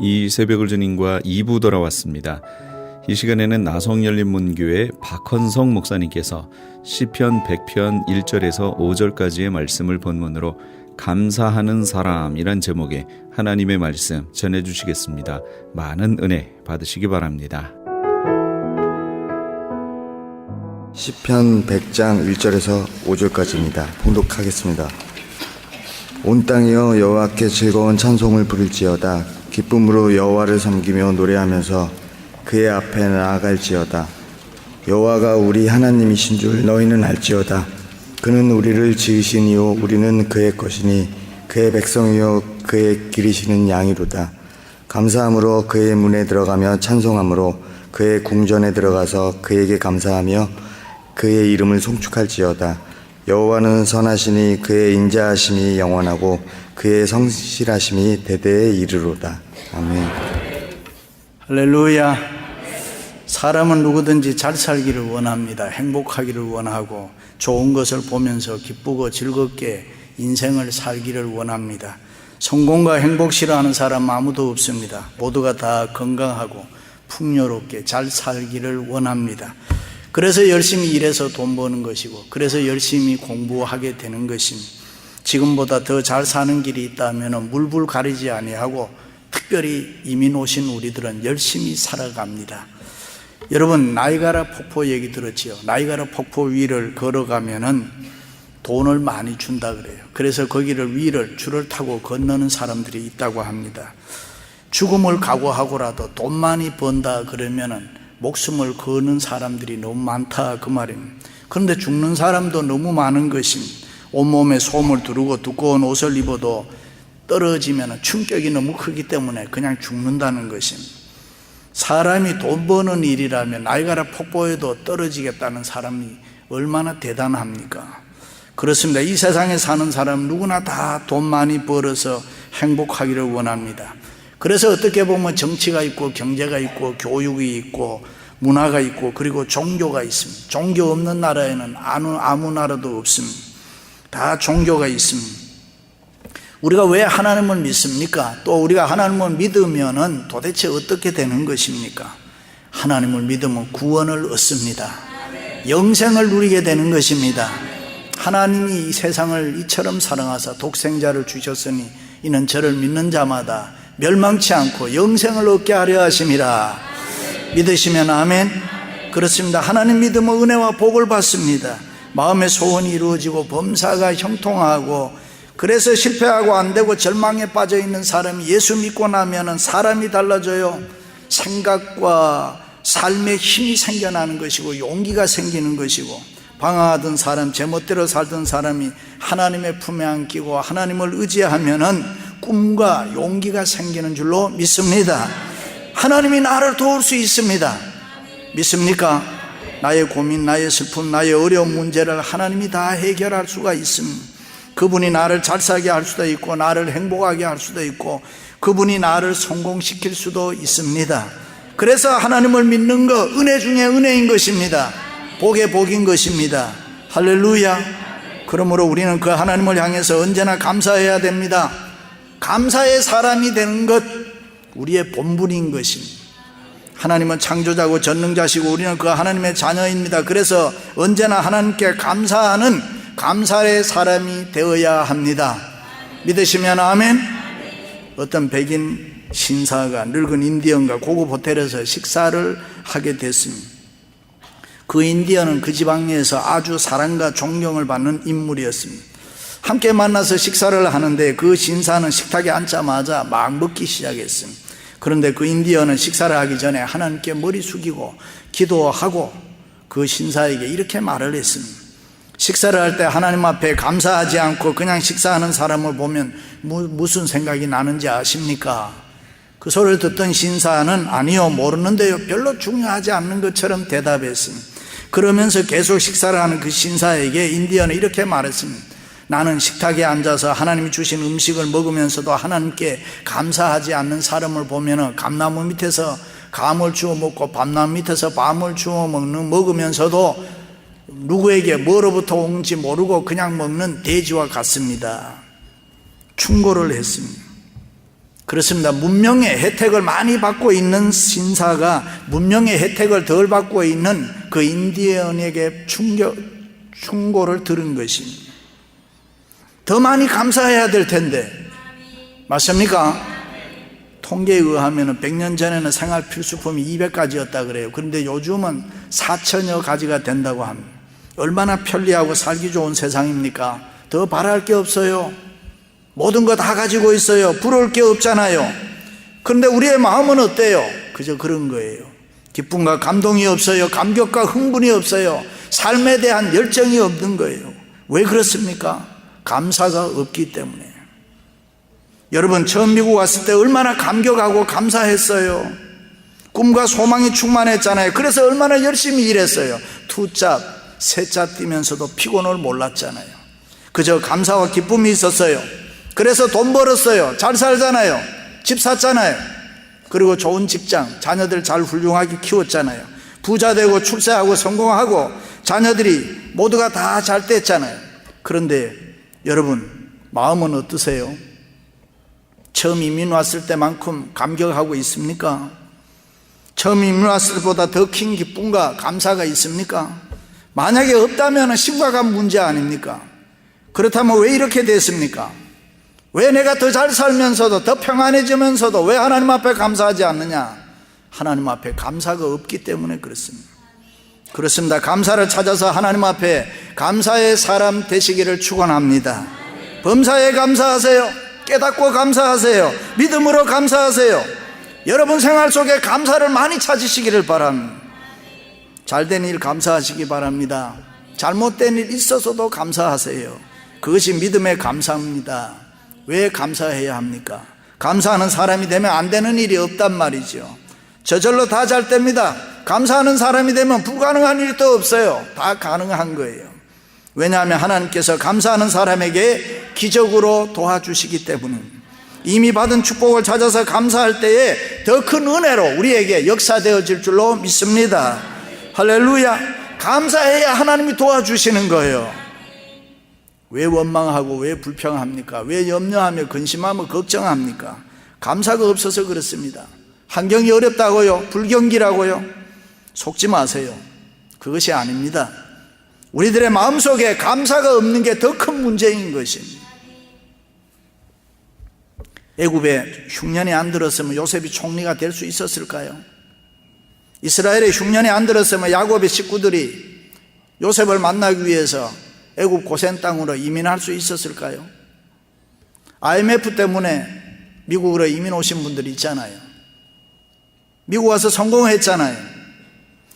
이 새벽을 주님과 2부 돌아왔습니다. 이 시간에는 나성열린문교회 박헌성 목사님께서 시편 100편 1절에서 5절까지의 말씀을 본문으로 감사하는 사람이란 제목의 하나님의 말씀 전해주시겠습니다. 많은 은혜 받으시기 바랍니다. 시편 100장 1절에서 5절까지입니다. 봉독하겠습니다. 온 땅이여 여호와께 즐거운 찬송을 부를지어다. 기쁨으로 여호와를 섬기며 노래하면서 그의 앞에 나아갈지어다. 여호와가 우리 하나님이신 줄 너희는 알지어다. 그는 우리를 지으시니요 우리는 그의 것이니 그의 백성이요 그의 기르시는 양이로다. 감사함으로 그의 문에 들어가며 찬송함으로 그의 궁전에 들어가서 그에게 감사하며 그의 이름을 송축할지어다. 여호와는 선하시니 그의 인자하심이 영원하고 그의 성실하심이 대대에 이르로다. 아멘. 할렐루야. 사람은 누구든지 잘 살기를 원합니다. 행복하기를 원하고 좋은 것을 보면서 기쁘고 즐겁게 인생을 살기를 원합니다. 성공과 행복 싫어하는 사람 아무도 없습니다. 모두가 다 건강하고 풍요롭게 잘 살기를 원합니다. 그래서 열심히 일해서 돈 버는 것이고, 그래서 열심히 공부하게 되는 것입니다. 지금보다 더 잘 사는 길이 있다면 물불 가리지 아니하고 특별히 이민 오신 우리들은 열심히 살아갑니다. 여러분, 나이가라 폭포 얘기 들었지요? 나이가라 폭포 위를 걸어가면은 돈을 많이 준다 그래요. 그래서 거기를 위를 줄을 타고 건너는 사람들이 있다고 합니다. 죽음을 각오하고라도 돈 많이 번다 그러면은 목숨을 거는 사람들이 너무 많다 그 말입니다. 그런데 죽는 사람도 너무 많은 것입니다. 온몸에 솜을 두르고 두꺼운 옷을 입어도 떨어지면 충격이 너무 크기 때문에 그냥 죽는다는 것입니다. 사람이 돈 버는 일이라면 나이가라 폭포에도 떨어지겠다는 사람이 얼마나 대단합니까? 그렇습니다. 이 세상에 사는 사람 누구나 다 돈 많이 벌어서 행복하기를 원합니다. 그래서 어떻게 보면 정치가 있고 경제가 있고 교육이 있고 문화가 있고 그리고 종교가 있습니다. 종교 없는 나라에는 아무 나라도 없습니다. 다 종교가 있습니다. 우리가 왜 하나님을 믿습니까? 또 우리가 하나님을 믿으면은 도대체 어떻게 되는 것입니까? 하나님을 믿으면 구원을 얻습니다. 영생을 누리게 되는 것입니다. 하나님이 이 세상을 이처럼 사랑하사 독생자를 주셨으니 이는 저를 믿는 자마다 멸망치 않고 영생을 얻게 하려 하심이라. 믿으시면 아멘. 그렇습니다. 하나님 믿으면 은혜와 복을 받습니다. 마음의 소원이 이루어지고 범사가 형통하고, 그래서 실패하고 안 되고 절망에 빠져 있는 사람이 예수 믿고 나면은 사람이 달라져요. 생각과 삶의 힘이 생겨나는 것이고 용기가 생기는 것이고, 방황하던 사람, 제멋대로 살던 사람이 하나님의 품에 안기고 하나님을 의지하면은 꿈과 용기가 생기는 줄로 믿습니다. 하나님이 나를 도울 수 있습니다. 믿습니까? 나의 고민, 나의 슬픔, 나의 어려운 문제를 하나님이 다 해결할 수가 있습니다. 그분이 나를 잘 살게 할 수도 있고 나를 행복하게 할 수도 있고 그분이 나를 성공시킬 수도 있습니다. 그래서 하나님을 믿는 것, 은혜 중에 은혜인 것입니다. 복의 복인 것입니다. 할렐루야. 그러므로 우리는 그 하나님을 향해서 언제나 감사해야 됩니다. 감사의 사람이 되는 것, 우리의 본분인 것입니다. 하나님은 창조자고 전능자시고 우리는 그 하나님의 자녀입니다. 그래서 언제나 하나님께 감사하는 감사의 사람이 되어야 합니다. 믿으시면 아멘. 어떤 백인 신사가 늙은 인디언과 고급 호텔에서 식사를 하게 됐습니다. 그 인디언은 그 지방에서 아주 사랑과 존경을 받는 인물이었습니다. 함께 만나서 식사를 하는데 그 신사는 식탁에 앉자마자 막 먹기 시작했습니다. 그런데 그 인디언은 식사를 하기 전에 하나님께 머리 숙이고 기도하고 그 신사에게 이렇게 말을 했습니다. 식사를 할 때 하나님 앞에 감사하지 않고 그냥 식사하는 사람을 보면 무슨 생각이 나는지 아십니까? 그 소리를 듣던 신사는 아니요, 모르는데요, 별로 중요하지 않는 것처럼 대답했습니다. 그러면서 계속 식사를 하는 그 신사에게 인디언은 이렇게 말했습니다. 나는 식탁에 앉아서 하나님이 주신 음식을 먹으면서도 하나님께 감사하지 않는 사람을 보면 감나무 밑에서 감을 주워 먹고 밤나무 밑에서 밤을 주워 먹으면서도 누구에게 뭐로부터 온지 모르고 그냥 먹는 돼지와 같습니다. 충고를 했습니다. 그렇습니다. 문명의 혜택을 많이 받고 있는 신사가 문명의 혜택을 덜 받고 있는 그 인디언에게 충고를 들은 것입니다. 더 많이 감사해야 될 텐데, 맞습니까? 통계에 의하면 100년 전에는 생활 필수품이 200가지였다 그래요. 그런데 요즘은 4천여 가지가 된다고 합니다. 얼마나 편리하고 살기 좋은 세상입니까? 더 바랄 게 없어요. 모든 거 다 가지고 있어요. 부러울 게 없잖아요. 그런데 우리의 마음은 어때요? 그저 그런 거예요. 기쁨과 감동이 없어요. 감격과 흥분이 없어요. 삶에 대한 열정이 없는 거예요. 왜 그렇습니까? 감사가 없기 때문에. 여러분, 처음 미국 왔을 때 얼마나 감격하고 감사했어요. 꿈과 소망이 충만했잖아요. 그래서 얼마나 열심히 일했어요. 투잡, 세잡 뛰면서도 피곤을 몰랐잖아요. 그저 감사와 기쁨이 있었어요. 그래서 돈 벌었어요. 잘 살잖아요. 집 샀잖아요. 그리고 좋은 직장, 자녀들 잘 훌륭하게 키웠잖아요. 부자 되고 출세하고 성공하고 자녀들이 모두가 다 잘 됐잖아요. 그런데 여러분, 마음은 어떠세요? 처음 이민 왔을 때만큼 감격하고 있습니까? 처음 이민 왔을 때보다 더 큰 기쁨과 감사가 있습니까? 만약에 없다면 심각한 문제 아닙니까? 그렇다면 왜 이렇게 됐습니까? 왜 내가 더 잘 살면서도 더 평안해지면서도 왜 하나님 앞에 감사하지 않느냐? 하나님 앞에 감사가 없기 때문에 그렇습니다. 그렇습니다. 감사를 찾아서 하나님 앞에 감사의 사람 되시기를 축원합니다. 범사에 감사하세요. 깨닫고 감사하세요. 믿음으로 감사하세요. 여러분 생활 속에 감사를 많이 찾으시기를 바랍니다. 잘된 일 감사하시기 바랍니다. 잘못된 일 있어서도 감사하세요. 그것이 믿음의 감사입니다. 왜 감사해야 합니까? 감사하는 사람이 되면 안 되는 일이 없단 말이죠. 저절로 다 잘 됩니다. 감사하는 사람이 되면 불가능한 일이 또 없어요. 다 가능한 거예요. 왜냐하면 하나님께서 감사하는 사람에게 기적으로 도와주시기 때문입니다. 이미 받은 축복을 찾아서 감사할 때에 더 큰 은혜로 우리에게 역사되어질 줄로 믿습니다. 할렐루야. 감사해야 하나님이 도와주시는 거예요. 왜 원망하고 왜 불평합니까? 왜 염려하며 근심하며 걱정합니까? 감사가 없어서 그렇습니다. 환경이 어렵다고요? 불경기라고요? 속지 마세요. 그것이 아닙니다. 우리들의 마음속에 감사가 없는 게 더 큰 문제인 것입니다. 애굽에 흉년이 안 들었으면 요셉이 총리가 될 수 있었을까요? 이스라엘에 흉년이 안 들었으면 야곱의 식구들이 요셉을 만나기 위해서 애굽 고센 땅으로 이민할 수 있었을까요? IMF 때문에 미국으로 이민 오신 분들이 있잖아요. 미국 와서 성공했잖아요.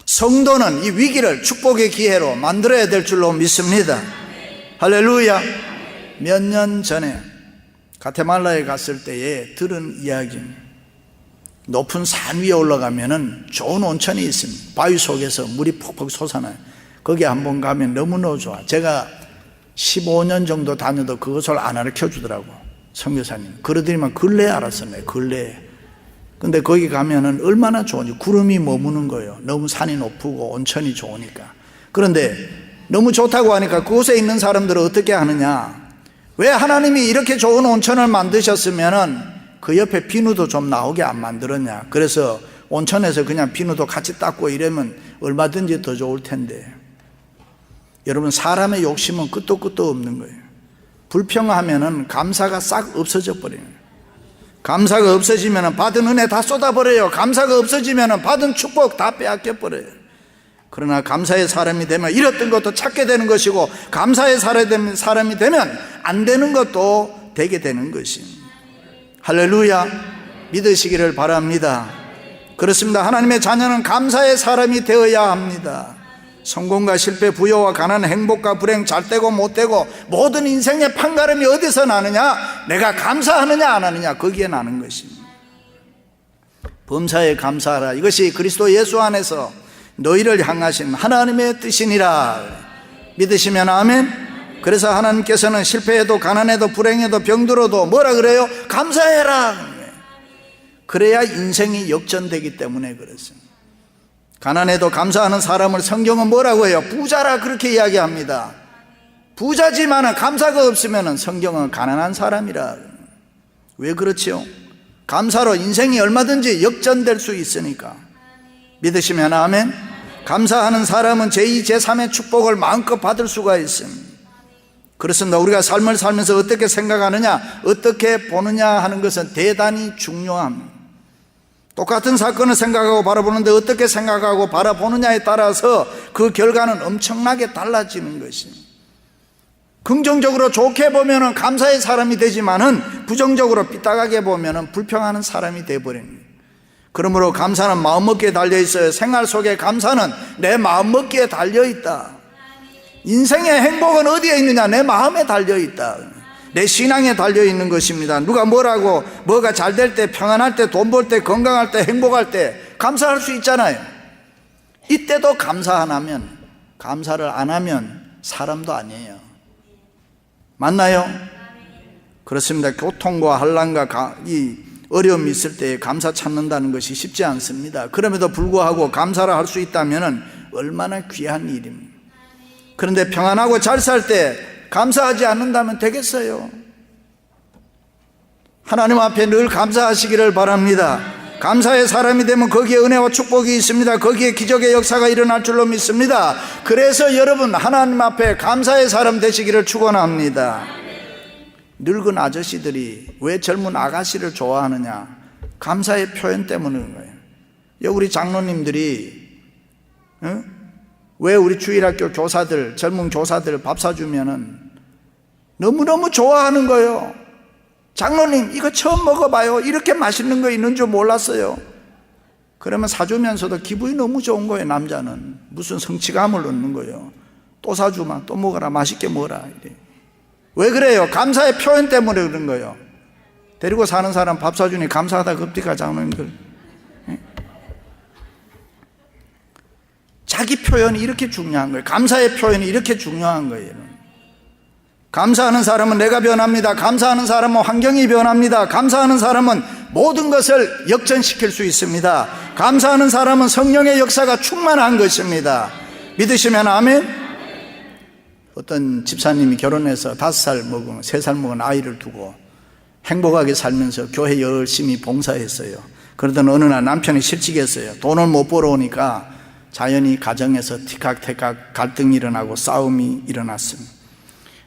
성도는 이 위기를 축복의 기회로 만들어야 될 줄로 믿습니다. 할렐루야. 몇 년 전에 가테말라에 갔을 때에 들은 이야기입니다. 높은 산 위에 올라가면은 좋은 온천이 있습니다. 바위 속에서 물이 폭폭 솟아나요. 거기 한번 가면 너무너무 좋아. 제가 15년 정도 다녀도 그것을 안 가르쳐 주더라고, 선교사님. 그러더니만 근래에 알았었네, 근래에. 근데 거기 가면은 얼마나 좋은지, 구름이 머무는 거예요. 너무 산이 높고 온천이 좋으니까. 그런데 너무 좋다고 하니까 그곳에 있는 사람들은 어떻게 하느냐? 왜 하나님이 이렇게 좋은 온천을 만드셨으면은 그 옆에 비누도 좀 나오게 안 만들었냐? 그래서 온천에서 그냥 비누도 같이 닦고 이러면 얼마든지 더 좋을 텐데. 여러분, 사람의 욕심은 끝도 끝도 없는 거예요. 불평하면은 감사가 싹 없어져 버려요. 감사가 없어지면은 받은 은혜 다 쏟아버려요. 감사가 없어지면은 받은 축복 다 빼앗겨 버려요. 그러나 감사의 사람이 되면 잃었던 것도 찾게 되는 것이고, 감사의 사람이 되면 안 되는 것도 되게 되는 것입니다. 할렐루야. 믿으시기를 바랍니다. 그렇습니다. 하나님의 자녀는 감사의 사람이 되어야 합니다. 성공과 실패, 부여와 가난, 행복과 불행, 잘되고 못되고 모든 인생의 판가름이 어디서 나느냐? 내가 감사하느냐 안 하느냐, 거기에 나는 것입니다. 범사에 감사하라. 이것이 그리스도 예수 안에서 너희를 향하신 하나님의 뜻이니라. 믿으시면 아멘. 그래서 하나님께서는 실패해도 가난해도 불행해도 병들어도 뭐라 그래요? 감사해라. 그래야 인생이 역전되기 때문에 그렇습니다. 가난해도 감사하는 사람을 성경은 뭐라고 해요? 부자라 그렇게 이야기합니다. 부자지만 감사가 없으면 성경은 가난한 사람이라. 왜 그렇지요? 감사로 인생이 얼마든지 역전될 수 있으니까. 믿으시면 아멘. 감사하는 사람은 제2, 제3의 축복을 마음껏 받을 수가 있습니다. 그렇습니다. 우리가 삶을 살면서 어떻게 생각하느냐, 어떻게 보느냐 하는 것은 대단히 중요합니다. 똑같은 사건을 생각하고 바라보는데 어떻게 생각하고 바라보느냐에 따라서 그 결과는 엄청나게 달라지는 것입니다. 긍정적으로 좋게 보면 감사의 사람이 되지만은 부정적으로 삐딱하게 보면 불평하는 사람이 되어버립니다. 그러므로 감사는 마음먹기에 달려있어요. 생활 속에 감사는 내 마음먹기에 달려있다. 인생의 행복은 어디에 있느냐? 내 마음에 달려있다. 내 신앙에 달려있는 것입니다. 누가 뭐라고, 뭐가 잘 될 때, 평안할 때, 돈 벌 때, 건강할 때, 행복할 때 감사할 수 있잖아요. 이때도 감사 안 하면, 감사를 안 하면 사람도 아니에요. 맞나요? 그렇습니다. 교통과 환난과 이 어려움이 있을 때 감사 찾는다는 것이 쉽지 않습니다. 그럼에도 불구하고 감사를 할 수 있다면 얼마나 귀한 일입니다. 그런데 평안하고 잘 살 때 감사하지 않는다면 되겠어요? 하나님 앞에 늘 감사하시기를 바랍니다. 감사의 사람이 되면 거기에 은혜와 축복이 있습니다. 거기에 기적의 역사가 일어날 줄로 믿습니다. 그래서 여러분 하나님 앞에 감사의 사람 되시기를 축원합니다. 늙은 아저씨들이 왜 젊은 아가씨를 좋아하느냐? 감사의 표현 때문인 거예요. 우리 장로님들이 왜 우리 주일학교 교사들, 젊은 교사들 밥 사주면은 너무너무 좋아하는 거예요. 장로님 이거 처음 먹어봐요. 이렇게 맛있는 거 있는 줄 몰랐어요. 그러면 사주면서도 기분이 너무 좋은 거예요. 남자는 무슨 성취감을 얻는 거예요. 또 사주면 또 먹어라, 맛있게 먹어라. 이래. 왜 그래요? 감사의 표현 때문에 그런 거예요. 데리고 사는 사람 밥 사주니 감사하다 급디가 장로님들. 자기 표현이 이렇게 중요한 거예요. 감사의 표현이 이렇게 중요한 거예요. 감사하는 사람은 내가 변합니다. 감사하는 사람은 환경이 변합니다. 감사하는 사람은 모든 것을 역전시킬 수 있습니다. 감사하는 사람은 성령의 역사가 충만한 것입니다. 믿으시면 아멘. 어떤 집사님이 결혼해서 5살 먹은 3살 먹은 아이를 두고 행복하게 살면서 교회 열심히 봉사했어요. 그러던 어느 날 남편이 실직했어요. 돈을 못 벌어오니까 자연히 가정에서 티각태각 갈등이 일어나고 싸움이 일어났습니다.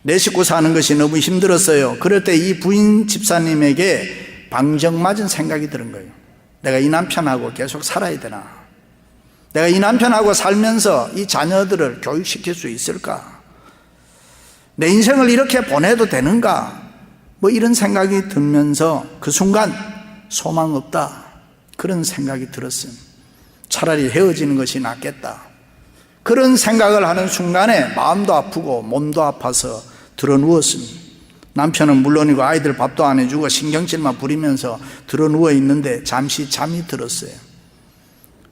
내 식구 사는 것이 너무 힘들었어요. 그럴 때 이 부인 집사님에게 방정맞은 생각이 드는 거예요. 내가 이 남편하고 계속 살아야 되나? 내가 이 남편하고 살면서 이 자녀들을 교육시킬 수 있을까? 내 인생을 이렇게 보내도 되는가? 뭐 이런 생각이 들면서 그 순간 소망 없다 그런 생각이 들었습니다. 차라리 헤어지는 것이 낫겠다. 그런 생각을 하는 순간에 마음도 아프고 몸도 아파서 드러누웠습니다. 남편은 물론이고 아이들 밥도 안 해주고 신경질만 부리면서 드러누워 있는데 잠시 잠이 들었어요.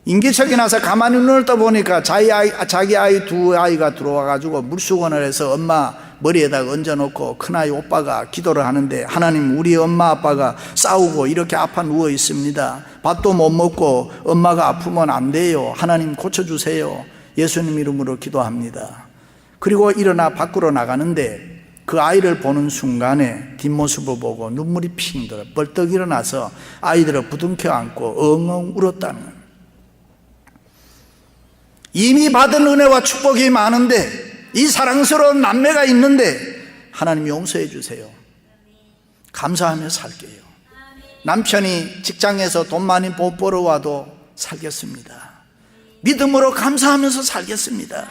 인기척이 나서 가만히 눈을 떠보니까 자기 아이 2아이가 들어와가지고 물수건을 해서 엄마 머리에다가 얹어놓고 큰아이 오빠가 기도를 하는데, 하나님 우리 엄마 아빠가 싸우고 이렇게 아파 누워 있습니다. 밥도 못 먹고 엄마가 아프면 안 돼요. 하나님 고쳐주세요. 예수님 이름으로 기도합니다. 그리고 일어나 밖으로 나가는데 그 아이를 보는 순간에 뒷모습을 보고 눈물이 핑 들어 벌떡 일어나서 아이들을 부둥켜 안고 엉엉 울었다는 거예요. 이미 받은 은혜와 축복이 많은데, 이 사랑스러운 남매가 있는데 하나님 용서해 주세요. 감사하며 살게요. 남편이 직장에서 돈 많이 못 벌어와도 살겠습니다. 믿음으로 감사하면서 살겠습니다.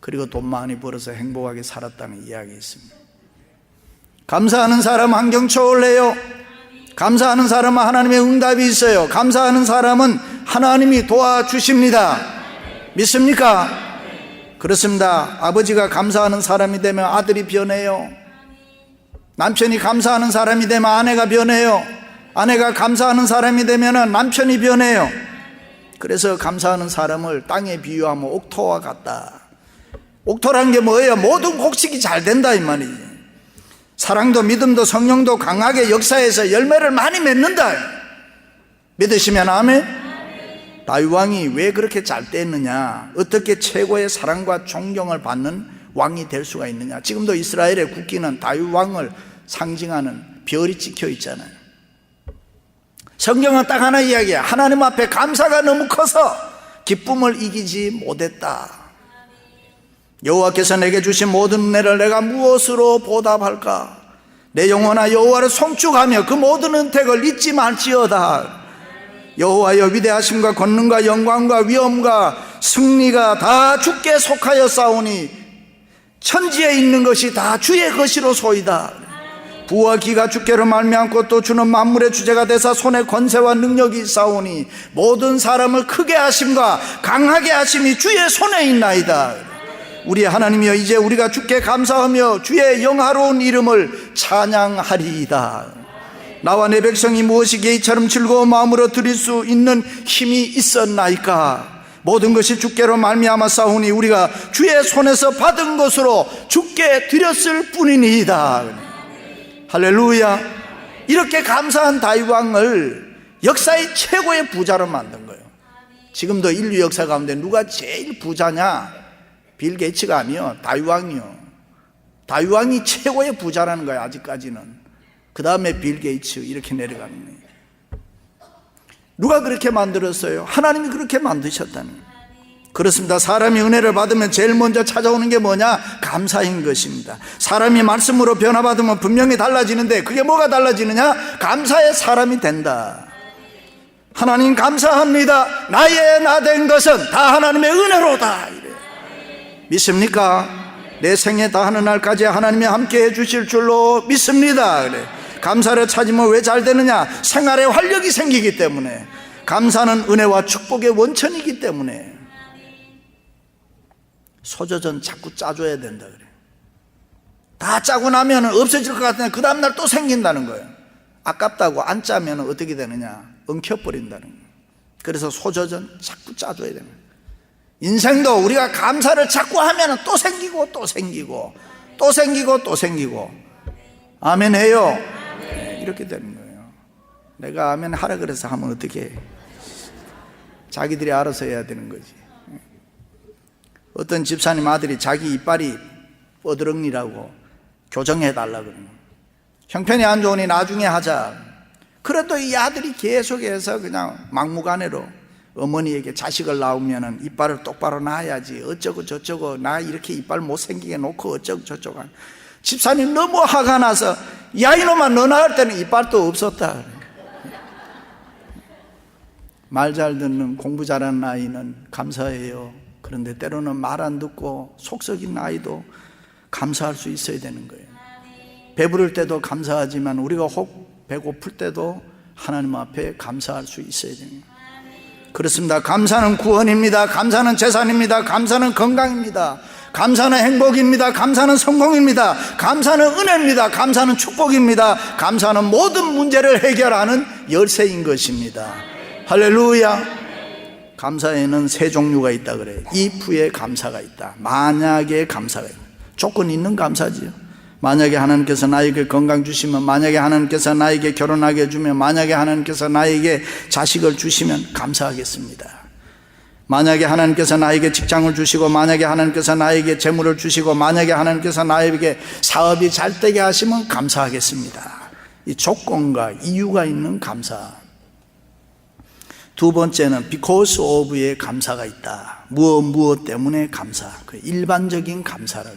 그리고 돈 많이 벌어서 행복하게 살았다는 이야기 있습니다. 감사하는 사람 환경 초월해요. 감사하는 사람은 하나님의 응답이 있어요. 감사하는 사람은 하나님이 도와주십니다. 믿습니까? 그렇습니다. 아버지가 감사하는 사람이 되면 아들이 변해요. 남편이 감사하는 사람이 되면 아내가 변해요. 아내가 감사하는 사람이 되면 남편이 변해요. 그래서 감사하는 사람을 땅에 비유하면 옥토와 같다. 옥토란 게 뭐예요? 모든 곡식이 잘 된다 이 말이지. 사랑도 믿음도 성령도 강하게 역사해서 열매를 많이 맺는다. 믿으시면 아멘. 다윗 왕이 왜 그렇게 잘 됐느냐? 어떻게 최고의 사랑과 존경을 받는 왕이 될 수가 있느냐? 지금도 이스라엘의 국기는 다윗 왕을 상징하는 별이 찍혀 있잖아요. 성경은 딱 하나 이야기해. 하나님 앞에 감사가 너무 커서 기쁨을 이기지 못했다. 여호와께서 내게 주신 모든 은혜를 내가 무엇으로 보답할까? 내 영혼아 여호와를 송축하며 그 모든 은택을 잊지 말지어다. 여호와여 위대하심과 권능과 영광과 위엄과 승리가 다 주께 속하여 싸우니 천지에 있는 것이 다 주의 것이로소이다. 부와 기가 주께로 말미암고 또 주는 만물의 주제가 되사 손에 권세와 능력이 있사오니 모든 사람을 크게 하심과 강하게 하심이 주의 손에 있나이다. 우리 하나님이여 이제 우리가 주께 감사하며 주의 영화로운 이름을 찬양하리이다. 나와 내 백성이 무엇이기에 이처럼 즐거운 마음으로 드릴 수 있는 힘이 있었나이까? 모든 것이 주께로 말미암아 싸우니 우리가 주의 손에서 받은 것으로 주께 드렸을 뿐이니이다. 할렐루야. 이렇게 감사한 다윗 왕을 역사의 최고의 부자로 만든 거예요. 지금도 인류 역사 가운데 누가 제일 부자냐? 빌 게이츠가 아니요, 다윗 왕이요. 다윗 왕이 최고의 부자라는 거예요. 아직까지는. 그 다음에 빌 게이츠 이렇게 내려가는 거예요. 누가 그렇게 만들었어요? 하나님이 그렇게 만드셨다는 거예요. 그렇습니다. 사람이 은혜를 받으면 제일 먼저 찾아오는 게 뭐냐? 감사인 것입니다. 사람이 말씀으로 변화받으면 분명히 달라지는데 그게 뭐가 달라지느냐? 감사의 사람이 된다. 하나님 감사합니다. 나의 나 된 것은 다 하나님의 은혜로다. 이래요. 믿습니까? 내 생에 다하는 날까지 하나님이 함께 해주실 줄로 믿습니다. 그래. 감사를 찾으면 왜 잘 되느냐? 생활에 활력이 생기기 때문에. 감사는 은혜와 축복의 원천이기 때문에. 소저전 자꾸 짜줘야 된다 그래. 다 짜고 나면 없어질 것 같은데 그 다음날 또 생긴다는 거예요. 아깝다고 안 짜면 어떻게 되느냐? 엉켜버린다는 거예요. 그래서 소저전 자꾸 짜줘야 됩니다. 인생도 우리가 감사를 자꾸 하면 또 생기고 또 생기고 또 생기고 또 생기고. 아멘 해요. 네, 이렇게 되는 거예요. 내가 아멘 하라 그래서 하면 어떻게 해? 자기들이 알아서 해야 되는 거지. 어떤 집사님 아들이 자기 이빨이 뻐드렁니라고 교정해달라고 그러는 거예요. 형편이 안 좋으니 나중에 하자. 그래도 이 아들이 계속해서 그냥 막무가내로 어머니에게 자식을 낳으면 이빨을 똑바로 놔야지 어쩌고 저쩌고 나 이렇게 이빨 못생기게 놓고 어쩌고 저쩌고. 집사님 너무 화가 나서 야 이놈아 너 낳을 때는 이빨도 없었다. 말 잘 듣는 공부 잘하는 아이는 감사해요. 그런데 때로는 말 안 듣고 속 썩인 아이도 감사할 수 있어야 되는 거예요. 배부를 때도 감사하지만 우리가 혹 배고플 때도 하나님 앞에 감사할 수 있어야 됩니다. 그렇습니다. 감사는 구원입니다. 감사는 재산입니다. 감사는 건강입니다. 감사는 행복입니다. 감사는 성공입니다. 감사는 은혜입니다. 감사는 축복입니다. 감사는 모든 문제를 해결하는 열쇠인 것입니다. 할렐루야. 감사에는 세 종류가 있다 그래요. if의 감사가 있다. 만약에 감사가 있다. 조건 있는 감사지요. 만약에 하나님께서 나에게 건강 주시면, 만약에 하나님께서 나에게 결혼하게 해주면, 만약에 하나님께서 나에게 자식을 주시면 감사하겠습니다. 만약에 하나님께서 나에게 직장을 주시고, 만약에 하나님께서 나에게 재물을 주시고, 만약에 하나님께서 나에게 사업이 잘 되게 하시면 감사하겠습니다. 이 조건과 이유가 있는 감사. 두 번째는 because of의 감사가 있다. 무엇 때문에 감사. 그 일반적인 감사를.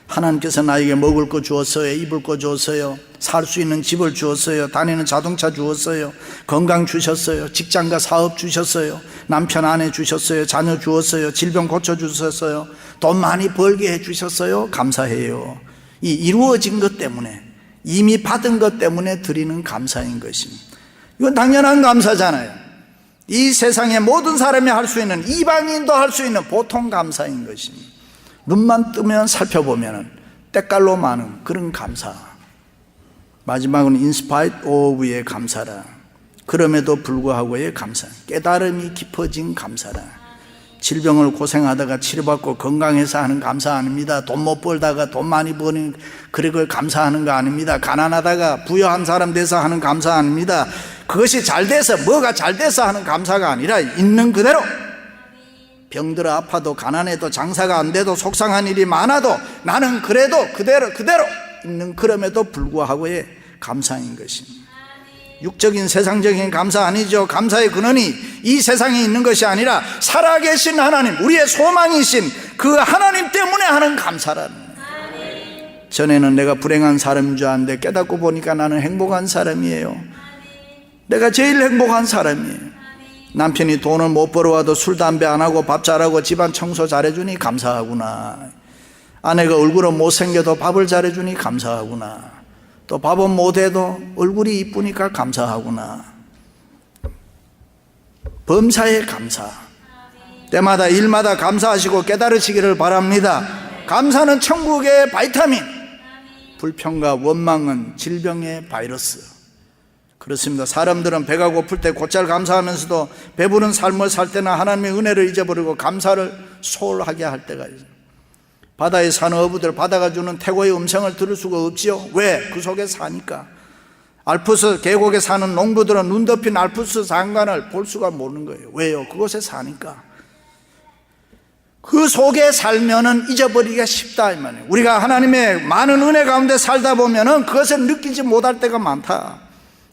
하나님께서 나에게 먹을 거 주었어요. 입을 거 주었어요. 살 수 있는 집을 주었어요. 다니는 자동차 주었어요. 건강 주셨어요. 직장과 사업 주셨어요. 남편 아내 주셨어요. 자녀 주었어요. 질병 고쳐주셨어요. 돈 많이 벌게 해주셨어요. 감사해요. 이 이루어진 것 때문에, 이미 받은 것 때문에 드리는 감사인 것입니다. 이건 당연한 감사잖아요. 이 세상의 모든 사람이 할 수 있는, 이방인도 할 수 있는 보통 감사인 것입니다. 눈만 뜨면 살펴보면 때깔로 많은 그런 감사. 마지막은 in spite of의 감사라. 그럼에도 불구하고의 감사. 깨달음이 깊어진 감사라. 질병을 고생하다가 치료받고 건강해서 하는 감사 아닙니다. 돈 못 벌다가 돈 많이 버는 그걸 감사하는 거 아닙니다. 가난하다가 부유한 사람 돼서 하는 감사 아닙니다. 그것이 잘 돼서, 뭐가 잘 돼서 하는 감사가 아니라 있는 그대로, 병들어 아파도 가난해도 장사가 안 돼도 속상한 일이 많아도 나는 그래도 그대로 있는, 그럼에도 불구하고의 감사인 것입니다. 육적인 세상적인 감사 아니죠. 감사의 근원이 이 세상에 있는 것이 아니라 살아계신 하나님, 우리의 소망이신 그 하나님 때문에 하는 감사라는 거예요. 전에는 내가 불행한 사람인 줄 알았는데 깨닫고 보니까 나는 행복한 사람이에요. 내가 제일 행복한 사람이에요. 남편이 돈을 못 벌어와도 술 담배 안 하고 밥 잘하고 집안 청소 잘해주니 감사하구나. 아내가 얼굴은 못생겨도 밥을 잘해주니 감사하구나. 또 밥은 못해도 얼굴이 이쁘니까 감사하구나. 범사에 감사. 때마다 일마다 감사하시고 깨달으시기를 바랍니다. 감사는 천국의 바이타민, 불평과 원망은 질병의 바이러스. 그렇습니다. 사람들은 배가 고플 때 곧잘 감사하면서도 배부른 삶을 살 때는 하나님의 은혜를 잊어버리고 감사를 소홀하게 할 때가 있어요. 바다에 사는 어부들 바다가 주는 태고의 음성을 들을 수가 없지요. 왜? 그 속에 사니까. 알프스 계곡에 사는 농부들은 눈 덮인 알프스 장관을 볼 수가 없는 거예요. 왜요? 그곳에 사니까. 그 속에 살면은 잊어버리기가 쉽다 이 말이에요. 우리가 하나님의 많은 은혜 가운데 살다 보면은 그것을 느끼지 못할 때가 많다.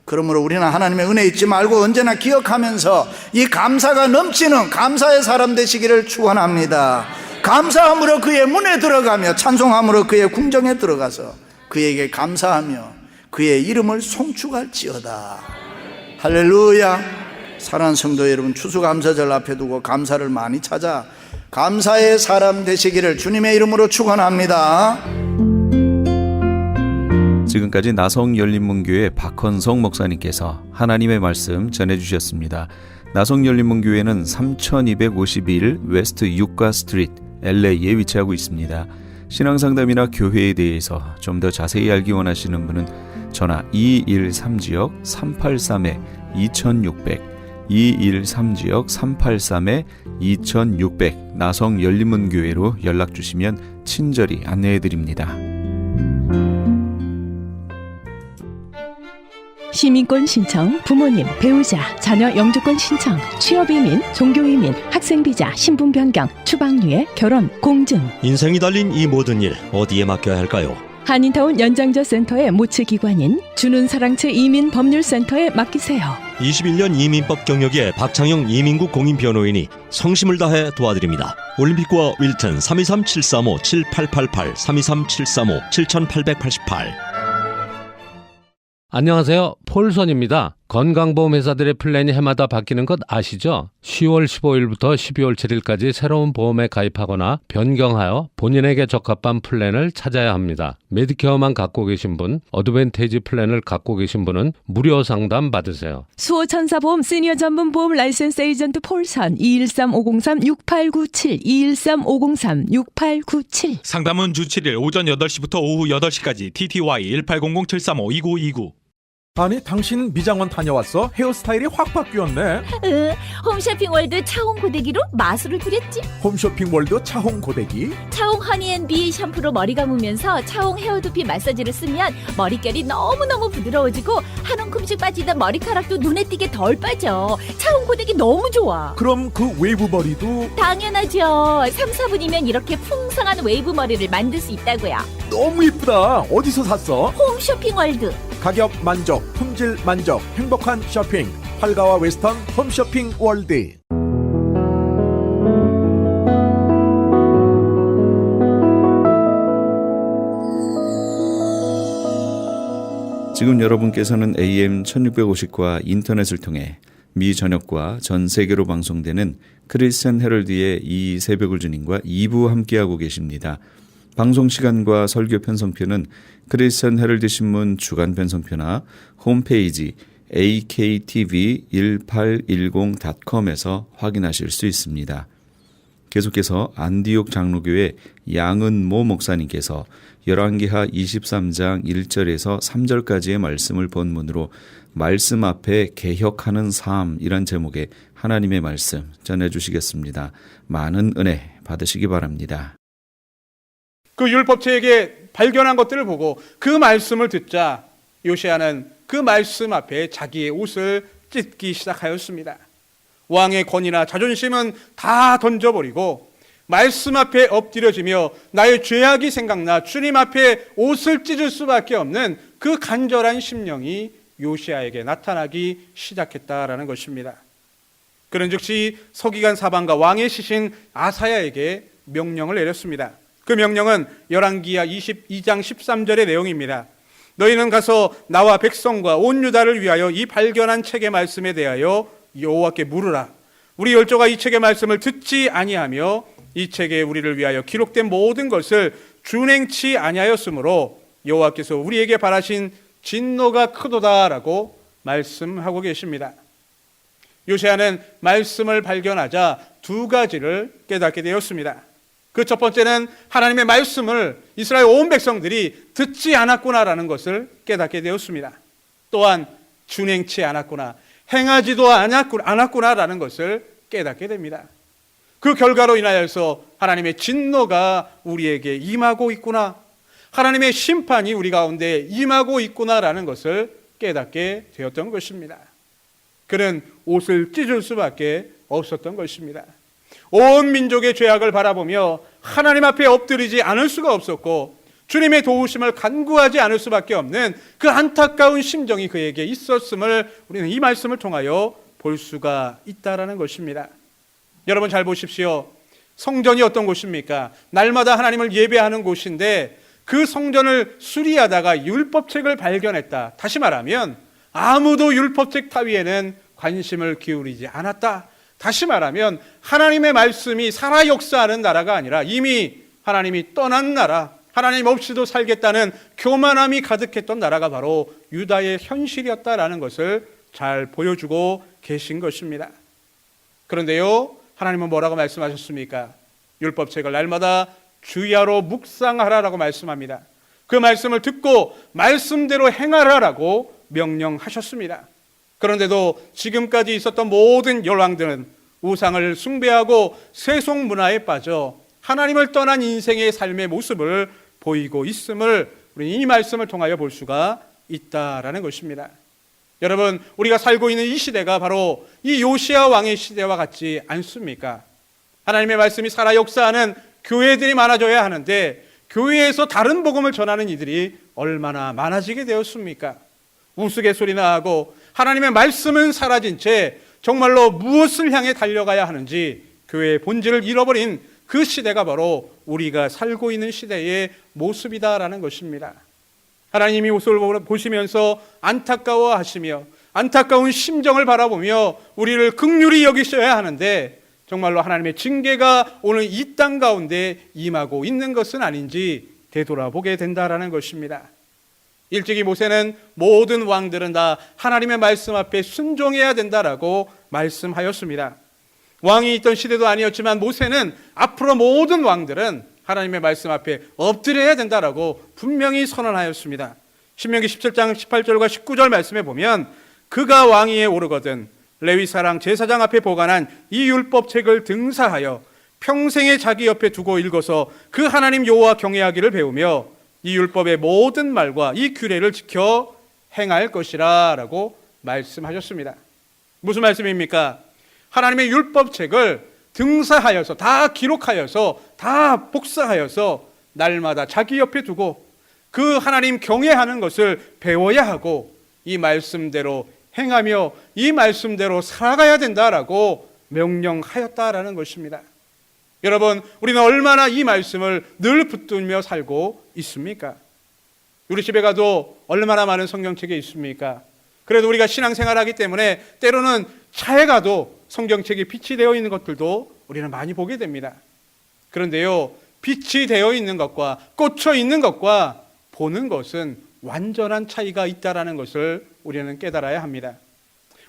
그러므로 우리는 하나님의 은혜 잊지 말고 언제나 기억하면서 이 감사가 넘치는 감사의 사람 되시기를 축원합니다. 감사함으로 그의 문에 들어가며 찬송함으로 그의 궁정에 들어가서 그에게 감사하며 그의 이름을 송축할지어다. 할렐루야. 사랑하는 성도 여러분, 추수감사절 앞에 두고 감사를 많이 찾아 감사의 사람 되시기를 주님의 이름으로 축원합니다. 지금까지 나성열린문교회 박헌성 목사님께서 하나님의 말씀 전해주셨습니다. 나성열린문교회는 3251 웨스트 유가 스트리트 LA에 위치하고 있습니다. 신앙상담이나 교회에 대해서 좀 더 자세히 알기 원하시는 분은 전화 213지역 383-2600 213지역 383-2600 나성열린문교회로 연락주시면 친절히 안내해드립니다. 시민권 신청, 부모님, 배우자, 자녀 영주권 신청, 취업이민, 종교이민, 학생비자, 신분 변경, 추방유예, 결혼, 공증. 인생이 달린 이 모든 일 어디에 맡겨야 할까요? 한인타운 연장자 센터의 모츠기관인 주눈사랑채 이민법률센터에 맡기세요. 21년 이민법 경력의 박창영 이민국 공인변호인이 성심을 다해 도와드립니다. 올림픽과 윌튼 323-735-7888 323-735-7888. 안녕하세요. 폴선입니다. 건강보험회사들의 플랜이 해마다 바뀌는 것 아시죠? 10월 15일부터 12월 7일까지 새로운 보험에 가입하거나 변경하여 본인에게 적합한 플랜을 찾아야 합니다. 메디케어만 갖고 계신 분, 어드밴테이지 플랜을 갖고 계신 분은 무료 상담 받으세요. 수호천사보험 시니어 전문 보험 라이센스 에이전트 폴선 213-503-6897 213-503-6897. 상담은 주 7일 오전 8시부터 오후 8시까지 TTY 1800-735-2929. 아니 당신 미장원 다녀왔어? 헤어스타일이 확 바뀌었네. 홈쇼핑 월드 차홍 고데기로 마술을 부렸지. 홈쇼핑 월드 차홍 고데기. 차홍 허니앤비 샴푸로 머리 감으면서 차홍 헤어두피 마사지를 쓰면 머릿결이 너무너무 부드러워지고 한 움큼씩 빠지던 머리카락도 눈에 띄게 덜 빠져. 차홍 고데기 너무 좋아. 그럼 그 웨이브 머리도 당연하죠. 3, 4분이면 이렇게 풍성한 웨이브 머리를 만들 수 있다고요. 너무 이쁘다. 어디서 샀어? 홈쇼핑 월드. 가격 만족, 품질 만족, 행복한 쇼핑. 팔가와 웨스턴 홈쇼핑 월드. 지금 여러분께서는 AM 1650과 인터넷을 통해 미 전역과 전 세계로 방송되는 크리스천 헤럴드의 이 새벽을 주님과 2부 함께하고 계십니다. 방송 시간과 설교 편성표는 크리스천 헤럴드 신문 주간 편성표나 홈페이지 aktv1810.com에서 확인하실 수 있습니다. 계속해서 안디옥 장로교회 양은모 목사님께서 열왕기하 23장 1절에서 3절까지의 말씀을 본문으로 말씀 앞에 개혁하는 삶이란 제목의 하나님의 말씀 전해주시겠습니다. 많은 은혜 받으시기 바랍니다. 그 율법책에 발견한 것들을 보고 그 말씀을 듣자 요시야는 그 말씀 앞에 자기의 옷을 찢기 시작하였습니다. 왕의 권위나 자존심은 다 던져버리고 말씀 앞에 엎드려지며 나의 죄악이 생각나 주님 앞에 옷을 찢을 수밖에 없는 그 간절한 심령이 요시아에게 나타나기 시작했다라는 것입니다. 그런 즉시 서기관 사방과 왕의 시신 아사야에게 명령을 내렸습니다. 그 명령은 열왕기하 22장 13절의 내용입니다. 너희는 가서 나와 백성과 온 유다를 위하여 이 발견한 책의 말씀에 대하여 여호와께 물으라. 우리 열조가 이 책의 말씀을 듣지 아니하며 이 책에 우리를 위하여 기록된 모든 것을 준행치 아니하였으므로 여호와께서 우리에게 바라신 진노가 크도다라고 말씀하고 계십니다. 요시야는 말씀을 발견하자 두 가지를 깨닫게 되었습니다. 그 첫 번째는 하나님의 말씀을 이스라엘 온 백성들이 듣지 않았구나라는 것을 깨닫게 되었습니다. 또한 준행치 않았구나, 행하지도 않았구나라는 것을 깨닫게 됩니다. 그 결과로 인하여서 하나님의 진노가 우리에게 임하고 있구나, 하나님의 심판이 우리 가운데 임하고 있구나라는 것을 깨닫게 되었던 것입니다. 그는 옷을 찢을 수밖에 없었던 것입니다. 온 민족의 죄악을 바라보며 하나님 앞에 엎드리지 않을 수가 없었고 주님의 도우심을 간구하지 않을 수밖에 없는 그 안타까운 심정이 그에게 있었음을 우리는 이 말씀을 통하여 볼 수가 있다라는 것입니다. 여러분 잘 보십시오. 성전이 어떤 곳입니까? 날마다 하나님을 예배하는 곳인데 그 성전을 수리하다가 율법책을 발견했다. 다시 말하면 아무도 율법책 따위에는 관심을 기울이지 않았다. 다시 말하면 하나님의 말씀이 살아 역사하는 나라가 아니라 이미 하나님이 떠난 나라, 하나님 없이도 살겠다는 교만함이 가득했던 나라가 바로 유다의 현실이었다라는 것을 잘 보여주고 계신 것입니다. 그런데요, 하나님은 뭐라고 말씀하셨습니까? 율법책을 날마다 주야로 묵상하라라고 말씀합니다. 그 말씀을 듣고 말씀대로 행하라라고 명령하셨습니다. 그런데도 지금까지 있었던 모든 열왕들은 우상을 숭배하고 세속 문화에 빠져 하나님을 떠난 인생의 삶의 모습을 보이고 있음을 우리는 이 말씀을 통하여 볼 수가 있다라는 것입니다. 여러분, 우리가 살고 있는 이 시대가 바로 이 요시야 왕의 시대와 같지 않습니까? 하나님의 말씀이 살아 역사하는 교회들이 많아져야 하는데 교회에서 다른 복음을 전하는 이들이 얼마나 많아지게 되었습니까? 우스갯소리나 하고 하나님의 말씀은 사라진 채 정말로 무엇을 향해 달려가야 하는지 교회의 본질을 잃어버린 그 시대가 바로 우리가 살고 있는 시대의 모습이다라는 것입니다. 하나님이 모습을 보시면서 안타까워하시며 안타까운 심정을 바라보며 우리를 긍휼히 여기셔야 하는데 정말로 하나님의 징계가 오늘 이 땅 가운데 임하고 있는 것은 아닌지 되돌아보게 된다라는 것입니다. 일찍이 모세는 모든 왕들은 다 하나님의 말씀 앞에 순종해야 된다라고 말씀하였습니다. 왕이 있던 시대도 아니었지만 모세는 앞으로 모든 왕들은 하나님의 말씀 앞에 엎드려야 된다라고 분명히 선언하였습니다. 신명기 17장 18절과 19절 말씀에 보면 그가 왕위에 오르거든 레위사랑 제사장 앞에 보관한 이 율법책을 등사하여 평생에 자기 옆에 두고 읽어서 그 하나님 여호와 경외하기를 배우며 이 율법의 모든 말과 이 규례를 지켜 행할 것이라 라고 말씀하셨습니다. 무슨 말씀입니까? 하나님의 율법책을 등사하여서 다 기록하여서 다 복사하여서 날마다 자기 옆에 두고 그 하나님 경외하는 것을 배워야 하고 이 말씀대로 행하며 이 말씀대로 살아가야 된다라고 명령하였다라는 것입니다. 여러분, 우리는 얼마나 이 말씀을 늘 붙들며 살고 있습니까? 우리 집에 가도 얼마나 많은 성경책이 있습니까? 그래도 우리가 신앙생활하기 때문에 때로는 차에 가도 성경책이 빛이 되어 있는 것들도 우리는 많이 보게 됩니다. 그런데요, 빛이 되어 있는 것과 꽂혀 있는 것과 보는 것은 완전한 차이가 있다는 것을 우리는 깨달아야 합니다.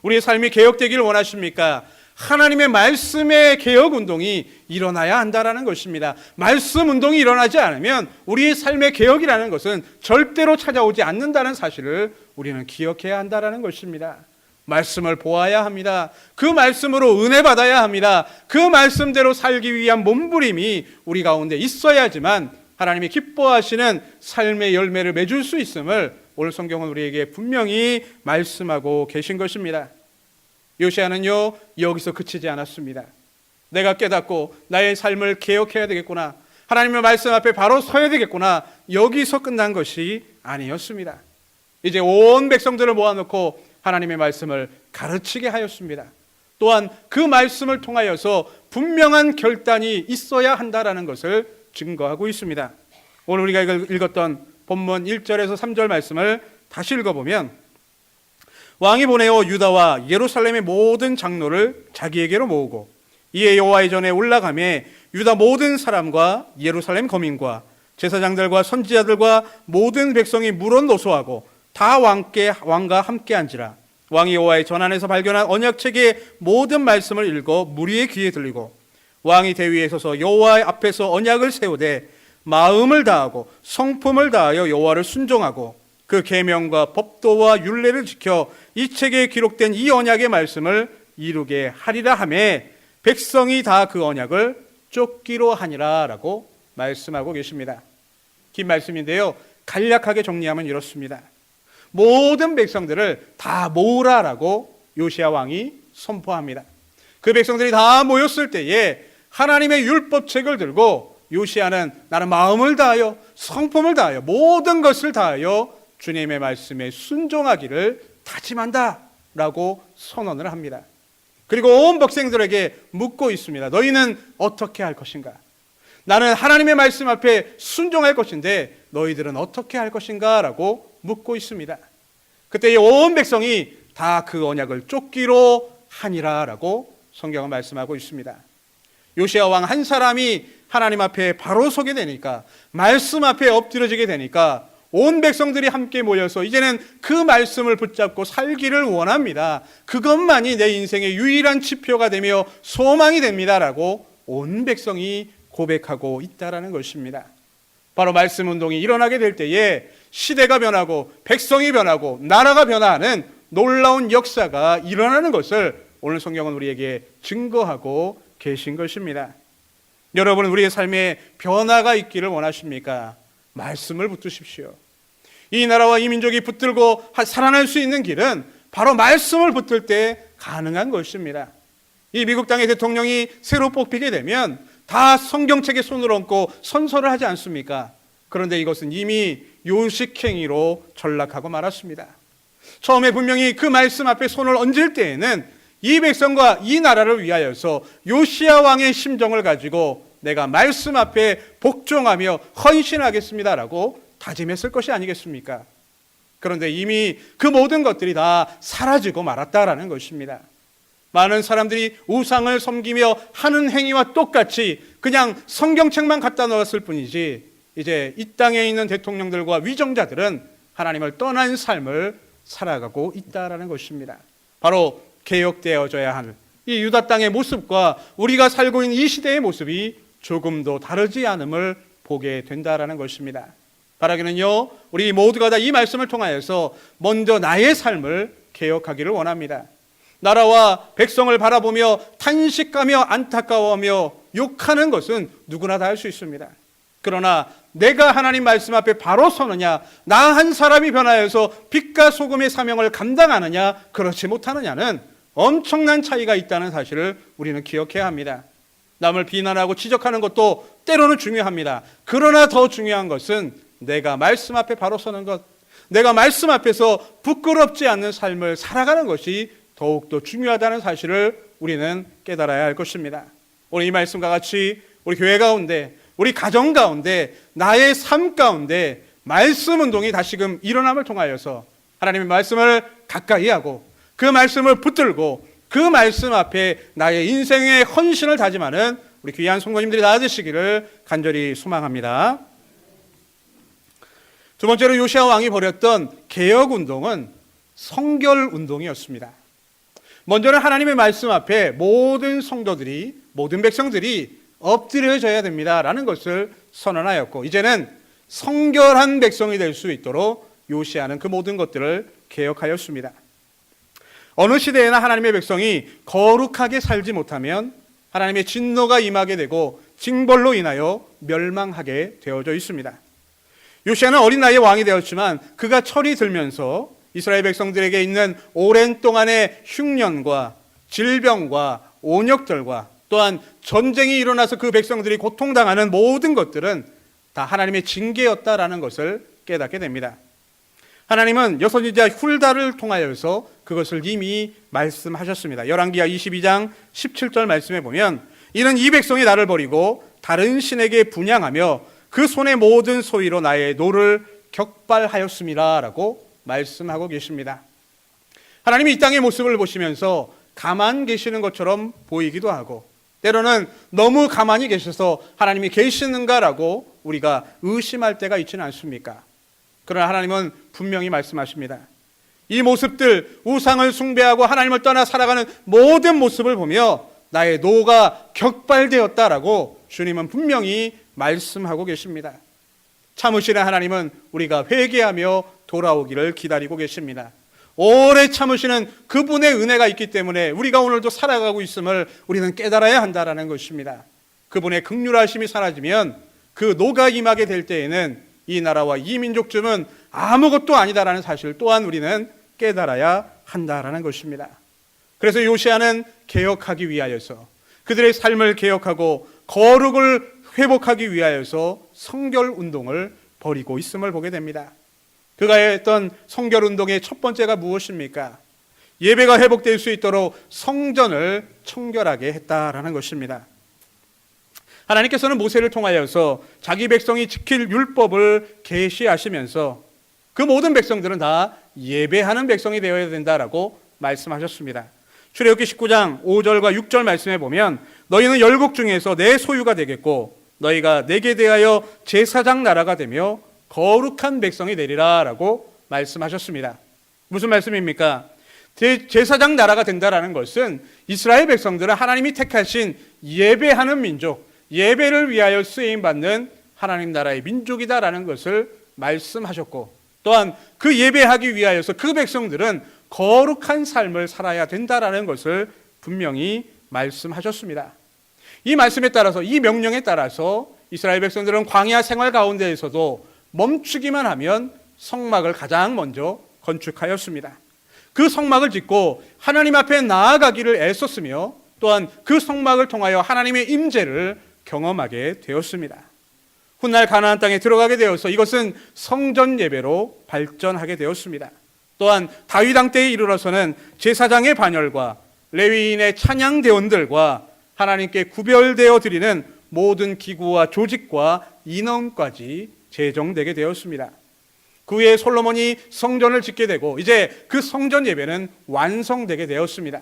우리의 삶이 개혁되기를 원하십니까? 하나님의 말씀의 개혁 운동이 일어나야 한다는 것입니다. 말씀 운동이 일어나지 않으면 우리의 삶의 개혁이라는 것은 절대로 찾아오지 않는다는 사실을 우리는 기억해야 한다는 것입니다. 말씀을 보아야 합니다. 그 말씀으로 은혜 받아야 합니다. 그 말씀대로 살기 위한 몸부림이 우리 가운데 있어야지만 하나님이 기뻐하시는 삶의 열매를 맺을 수 있음을 오늘 성경은 우리에게 분명히 말씀하고 계신 것입니다. 요시야는요, 여기서 그치지 않았습니다. 내가 깨닫고 나의 삶을 개혁해야 되겠구나, 하나님의 말씀 앞에 바로 서야 되겠구나, 여기서 끝난 것이 아니었습니다. 이제 온 백성들을 모아놓고 하나님의 말씀을 가르치게 하였습니다. 또한 그 말씀을 통하여서 분명한 결단이 있어야 한다라는 것을 증거하고 있습니다. 오늘 우리가 읽었던 본문 1절에서 3절 말씀을 다시 읽어보면 왕이 보내어 유다와 예루살렘의 모든 장로를 자기에게로 모으고 이에 여호와의 전에 올라가매 유다 모든 사람과 예루살렘 거민과 제사장들과 선지자들과 모든 백성이 물어 노소하고 다 왕과 함께 앉으라. 왕이 여호와의 전 안에서 발견한 언약책의 모든 말씀을 읽어 무리의 귀에 들리고 왕이 대위에 서서 여호와 앞에서 언약을 세우되 마음을 다하고 성품을 다하여 여호와를 순종하고 그 계명과 법도와 율례를 지켜 이 책에 기록된 이 언약의 말씀을 이루게 하리라 하매 백성이 다 그 언약을 쫓기로 하니라 라고 말씀하고 계십니다. 긴 말씀인데요, 간략하게 정리하면 이렇습니다. 모든 백성들을 다 모으라라고 요시야 왕이 선포합니다. 그 백성들이 다 모였을 때에 하나님의 율법책을 들고 요시야는 나는 마음을 다하여 성품을 다하여 모든 것을 다하여 주님의 말씀에 순종하기를 다짐한다 라고 선언을 합니다. 그리고 온 백성들에게 묻고 있습니다. 너희는 어떻게 할 것인가? 나는 하나님의 말씀 앞에 순종할 것인데 너희들은 어떻게 할 것인가? 라고 묻고 있습니다. 그때 온 백성이 다 그 언약을 쫓기로 하니라 라고 성경은 말씀하고 있습니다. 요시야 왕 한 사람이 하나님 앞에 바로 서게 되니까, 말씀 앞에 엎드려지게 되니까 온 백성들이 함께 모여서 이제는 그 말씀을 붙잡고 살기를 원합니다. 그것만이 내 인생의 유일한 지표가 되며 소망이 됩니다라고 온 백성이 고백하고 있다라는 것입니다. 바로 말씀 운동이 일어나게 될 때에 시대가 변하고 백성이 변하고 나라가 변화하는 놀라운 역사가 일어나는 것을 오늘 성경은 우리에게 증거하고 계신 것입니다. 여러분, 우리의 삶에 변화가 있기를 원하십니까? 말씀을 붙드십시오. 이 나라와 이 민족이 붙들고 살아날 수 있는 길은 바로 말씀을 붙들 때 가능한 것입니다. 이 미국 땅의 대통령이 새로 뽑히게 되면 다 성경책에 손을 얹고 선서를 하지 않습니까? 그런데 이것은 이미 요식행위로 전락하고 말았습니다. 처음에 분명히 그 말씀 앞에 손을 얹을 때에는 이 백성과 이 나라를 위하여서 요시야 왕의 심정을 가지고 내가 말씀 앞에 복종하며 헌신하겠습니다라고 다짐했을 것이 아니겠습니까? 그런데 이미 그 모든 것들이 다 사라지고 말았다라는 것입니다. 많은 사람들이 우상을 섬기며 하는 행위와 똑같이 그냥 성경책만 갖다 놓았을 뿐이지, 이제 이 땅에 있는 대통령들과 위정자들은 하나님을 떠난 삶을 살아가고 있다라는 것입니다. 바로 개혁되어져야 할 이 유다 땅의 모습과 우리가 살고 있는 이 시대의 모습이 조금도 다르지 않음을 보게 된다라는 것입니다. 바라기는요, 우리 모두가 다 이 말씀을 통하여서 먼저 나의 삶을 개혁하기를 원합니다. 나라와 백성을 바라보며 탄식하며 안타까워하며 욕하는 것은 누구나 다 할 수 있습니다. 그러나 내가 하나님 말씀 앞에 바로 서느냐, 나 한 사람이 변하여서 빛과 소금의 사명을 감당하느냐, 그렇지 못하느냐는 엄청난 차이가 있다는 사실을 우리는 기억해야 합니다. 남을 비난하고 지적하는 것도 때로는 중요합니다. 그러나 더 중요한 것은 내가 말씀 앞에 바로 서는 것, 내가 말씀 앞에서 부끄럽지 않는 삶을 살아가는 것이 더욱더 중요하다는 사실을 우리는 깨달아야 할 것입니다. 오늘 이 말씀과 같이 우리 교회 가운데, 우리 가정 가운데, 나의 삶 가운데 말씀 운동이 다시금 일어남을 통하여서 하나님의 말씀을 가까이 하고 그 말씀을 붙들고 그 말씀 앞에 나의 인생의 헌신을 다짐하는 우리 귀한 성도님들이 다 되시기를 간절히 소망합니다. 두 번째로 요시야 왕이 벌였던 개혁 운동은 성결 운동이었습니다. 먼저는 하나님의 말씀 앞에 모든 성도들이, 모든 백성들이 엎드려져야 됩니다라는 것을 선언하였고, 이제는 성결한 백성이 될 수 있도록 요시야는 그 모든 것들을 개혁하였습니다. 어느 시대에나 하나님의 백성이 거룩하게 살지 못하면 하나님의 진노가 임하게 되고 징벌로 인하여 멸망하게 되어져 있습니다. 요시야는 어린 나이에 왕이 되었지만 그가 철이 들면서 이스라엘 백성들에게 있는 오랜 동안의 흉년과 질병과 온역들과 또한 전쟁이 일어나서 그 백성들이 고통당하는 모든 것들은 다 하나님의 징계였다라는 것을 깨닫게 됩니다. 하나님은 여선지자 훌다를 통하여서 그것을 이미 말씀하셨습니다. 열왕기하 22장 17절 말씀에 보면 이는 이 백성이 나를 버리고 다른 신에게 분향하며 그 손의 모든 소위로 나의 노를 격발하였습니다 라고 말씀하고 계십니다. 하나님이 이 땅의 모습을 보시면서 가만 계시는 것처럼 보이기도 하고 때로는 너무 가만히 계셔서 하나님이 계시는가라고 우리가 의심할 때가 있지는 않습니까? 그러나 하나님은 분명히 말씀하십니다. 이 모습들, 우상을 숭배하고 하나님을 떠나 살아가는 모든 모습을 보며 나의 노가 격발되었다라고 주님은 분명히 말씀하고 계십니다. 참으시는 하나님은 우리가 회개하며 돌아오기를 기다리고 계십니다. 오래 참으시는 그분의 은혜가 있기 때문에 우리가 오늘도 살아가고 있음을 우리는 깨달아야 한다는 것입니다. 그분의 긍휼하심이 사라지면 그 노가 임하게 될 때에는 이 나라와 이 민족쯤은 아무것도 아니다라는 사실 또한 우리는 깨달아야 한다라는 것입니다. 그래서 요시아는 개혁하기 위하여서 그들의 삶을 개혁하고 거룩을 회복하기 위하여서 성결 운동을 벌이고 있음을 보게 됩니다. 그가 했던 성결 운동의 첫 번째가 무엇입니까? 예배가 회복될 수 있도록 성전을 청결하게 했다라는 것입니다. 하나님께서는 모세를 통하여서 자기 백성이 지킬 율법을 계시하시면서 그 모든 백성들은 다 예배하는 백성이 되어야 된다라고 말씀하셨습니다. 출애굽기 19장 5절과 6절 말씀에 보면 너희는 열국 중에서 내 소유가 되겠고 너희가 내게 대하여 제사장 나라가 되며 거룩한 백성이 되리라 라고 말씀하셨습니다. 무슨 말씀입니까? 제사장 나라가 된다라는 것은 이스라엘 백성들은 하나님이 택하신 예배하는 민족, 예배를 위하여 쓰임받는 하나님 나라의 민족이다라는 것을 말씀하셨고 또한 그 예배하기 위하여서 그 백성들은 거룩한 삶을 살아야 된다라는 것을 분명히 말씀하셨습니다. 이 말씀에 따라서 이 명령에 따라서 이스라엘 백성들은 광야 생활 가운데에서도 멈추기만 하면 성막을 가장 먼저 건축하였습니다. 그 성막을 짓고 하나님 앞에 나아가기를 애썼으며 또한 그 성막을 통하여 하나님의 임재를 경험하게 되었습니다. 훗날 가나안 땅에 들어가게 되어서 이것은 성전 예배로 발전하게 되었습니다. 또한 다윗 왕 때에 이르러서는 제사장의 반열과 레위인의 찬양 대원들과 하나님께 구별되어 드리는 모든 기구와 조직과 인원까지 제정되게 되었습니다. 그 후에 솔로몬이 성전을 짓게 되고 이제 그 성전 예배는 완성되게 되었습니다.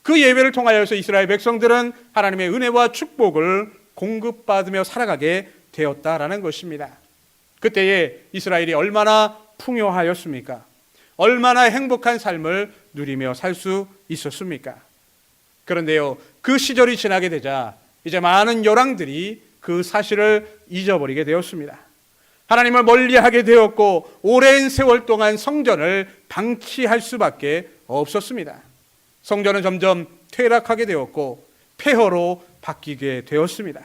그 예배를 통하여서 이스라엘 백성들은 하나님의 은혜와 축복을 공급받으며 살아가게 되었다라는 것입니다. 그때에 이스라엘이 얼마나 풍요하였습니까? 얼마나 행복한 삶을 누리며 살 수 있었습니까? 그런데요, 그 시절이 지나게 되자 이제 많은 열왕들이 그 사실을 잊어버리게 되었습니다. 하나님을 멀리하게 되었고 오랜 세월 동안 성전을 방치할 수밖에 없었습니다. 성전은 점점 퇴락하게 되었고 폐허로 바뀌게 되었습니다.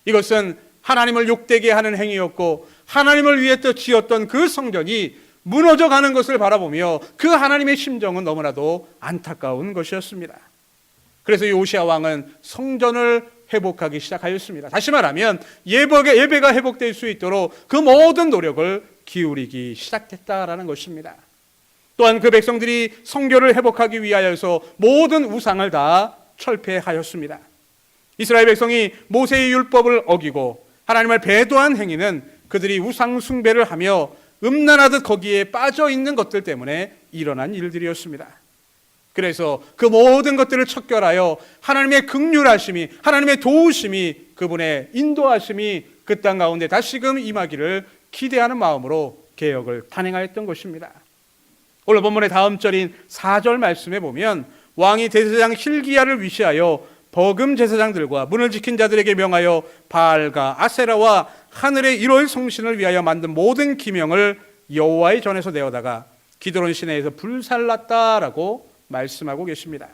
이것은 하나님을 욕되게 하는 행위였고 하나님을 위해 지었던 그 성전이 무너져가는 것을 바라보며 그 하나님의 심정은 너무나도 안타까운 것이었습니다. 그래서 요시야 왕은 성전을 회복하기 시작하였습니다. 다시 말하면 예배가 회복될 수 있도록 그 모든 노력을 기울이기 시작했다라는 것입니다. 또한 그 백성들이 성결을 회복하기 위하여서 모든 우상을 다 철폐하였습니다. 이스라엘 백성이 모세의 율법을 어기고 하나님을 배도한 행위는 그들이 우상 숭배를 하며 음란하듯 거기에 빠져 있는 것들 때문에 일어난 일들이었습니다. 그래서 그 모든 것들을 척결하여 하나님의 긍휼하심이, 하나님의 도우심이, 그분의 인도하심이 그 땅 가운데 다시금 임하기를 기대하는 마음으로 개혁을 단행하였던 것입니다. 오늘 본문의 다음 절인 4절 말씀에 보면 왕이 대제사장 hil기야를 위시하여 버금 제사장들과 문을 지킨 자들에게 명하여 바알과 아세라와 하늘의 1월 성신을 위하여 만든 모든 기명을 여호와의 전에서 내어다가 기드론 시내에서 불살랐다라고 말씀하고 계십니다.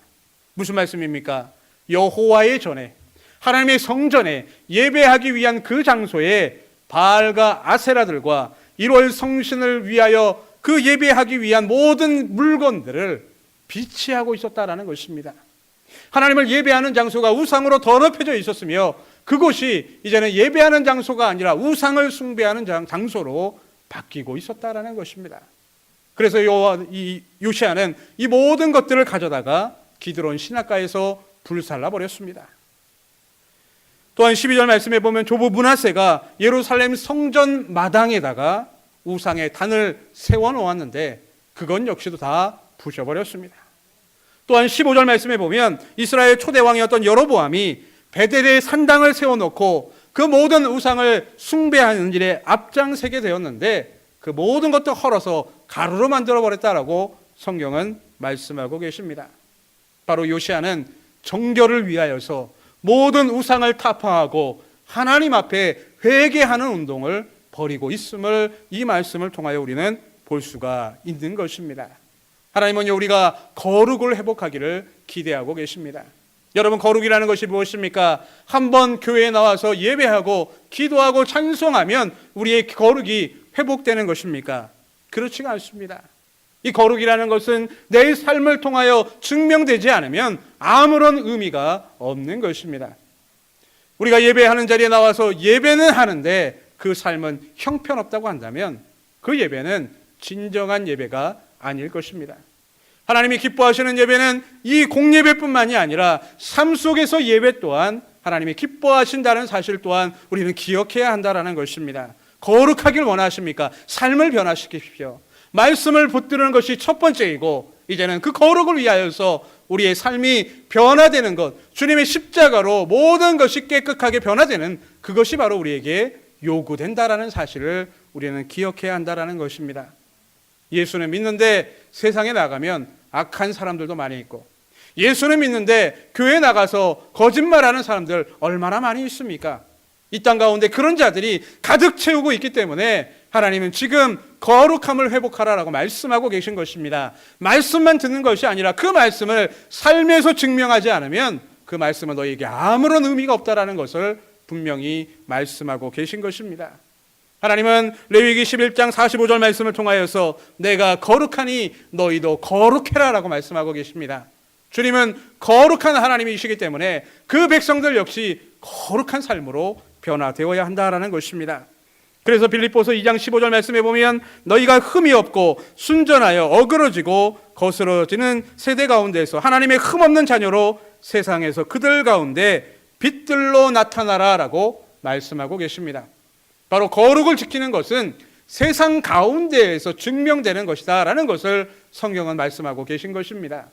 무슨 말씀입니까? 여호와의 전에, 하나님의 성전에 예배하기 위한 그 장소에 바알과 아세라들과 1월 성신을 위하여 그 예배하기 위한 모든 물건들을 비치하고 있었다라는 것입니다. 하나님을 예배하는 장소가 우상으로 더럽혀져 있었으며 그곳이 이제는 예배하는 장소가 아니라 우상을 숭배하는 장소로 바뀌고 있었다라는 것입니다. 그래서 이 요시아는 이 모든 것들을 가져다가 기드론 시냇가에서 불살라 버렸습니다. 또한 12절 말씀에 보면 조부 므낫세가 예루살렘 성전 마당에다가 우상의 단을 세워놓았는데 그건 역시도 다 부셔버렸습니다. 또한 15절 말씀에 보면 이스라엘 초대왕이었던 여로보암이 베델에 산당을 세워놓고 그 모든 우상을 숭배하는 일에 앞장서게 되었는데 그 모든 것도 헐어서 가루로 만들어버렸다라고 성경은 말씀하고 계십니다. 바로 요시아는 정결을 위하여서 모든 우상을 타파하고 하나님 앞에 회개하는 운동을 벌이고 있음을 이 말씀을 통하여 우리는 볼 수가 있는 것입니다. 하나님은 우리가 거룩을 회복하기를 기대하고 계십니다. 여러분, 거룩이라는 것이 무엇입니까? 한번 교회에 나와서 예배하고 기도하고 찬송하면 우리의 거룩이 회복되는 것입니까? 그렇지가 않습니다. 이 거룩이라는 것은 내 삶을 통하여 증명되지 않으면 아무런 의미가 없는 것입니다. 우리가 예배하는 자리에 나와서 예배는 하는데 그 삶은 형편없다고 한다면 그 예배는 진정한 예배가 아닐 것입니다. 하나님이 기뻐하시는 예배는 이 공예배뿐만이 아니라 삶 속에서 예배 또한 하나님이 기뻐하신다는 사실 또한 우리는 기억해야 한다는 것입니다. 거룩하길 원하십니까? 삶을 변화시키십시오. 말씀을 붙드는 것이 첫 번째이고 이제는 그 거룩을 위하여서 우리의 삶이 변화되는 것, 주님의 십자가로 모든 것이 깨끗하게 변화되는 그것이 바로 우리에게 요구된다라는 사실을 우리는 기억해야 한다라는 것입니다. 예수는 믿는데 세상에 나가면 악한 사람들도 많이 있고, 예수는 믿는데 교회에 나가서 거짓말하는 사람들 얼마나 많이 있습니까? 이 땅 가운데 그런 자들이 가득 채우고 있기 때문에 하나님은 지금 거룩함을 회복하라라고 말씀하고 계신 것입니다. 말씀만 듣는 것이 아니라 그 말씀을 삶에서 증명하지 않으면 그 말씀은 너희에게 아무런 의미가 없다라는 것을 분명히 말씀하고 계신 것입니다. 하나님은 레위기 11장 45절 말씀을 통하여서 내가 거룩하니 너희도 거룩해라라고 말씀하고 계십니다. 주님은 거룩한 하나님이시기 때문에 그 백성들 역시 거룩한 삶으로 변화되어야 한다라는 것입니다. 그래서 빌립보서 2장 15절 말씀에 보면 너희가 흠이 없고 순전하여 어그러지고 거스러지는 세대 가운데서 하나님의 흠없는 자녀로 세상에서 그들 가운데 빛들로 나타나라라고 말씀하고 계십니다. 바로 거룩을 지키는 것은 세상 가운데에서 증명되는 것이다라는 것을 성경은 말씀하고 계신 것입니다.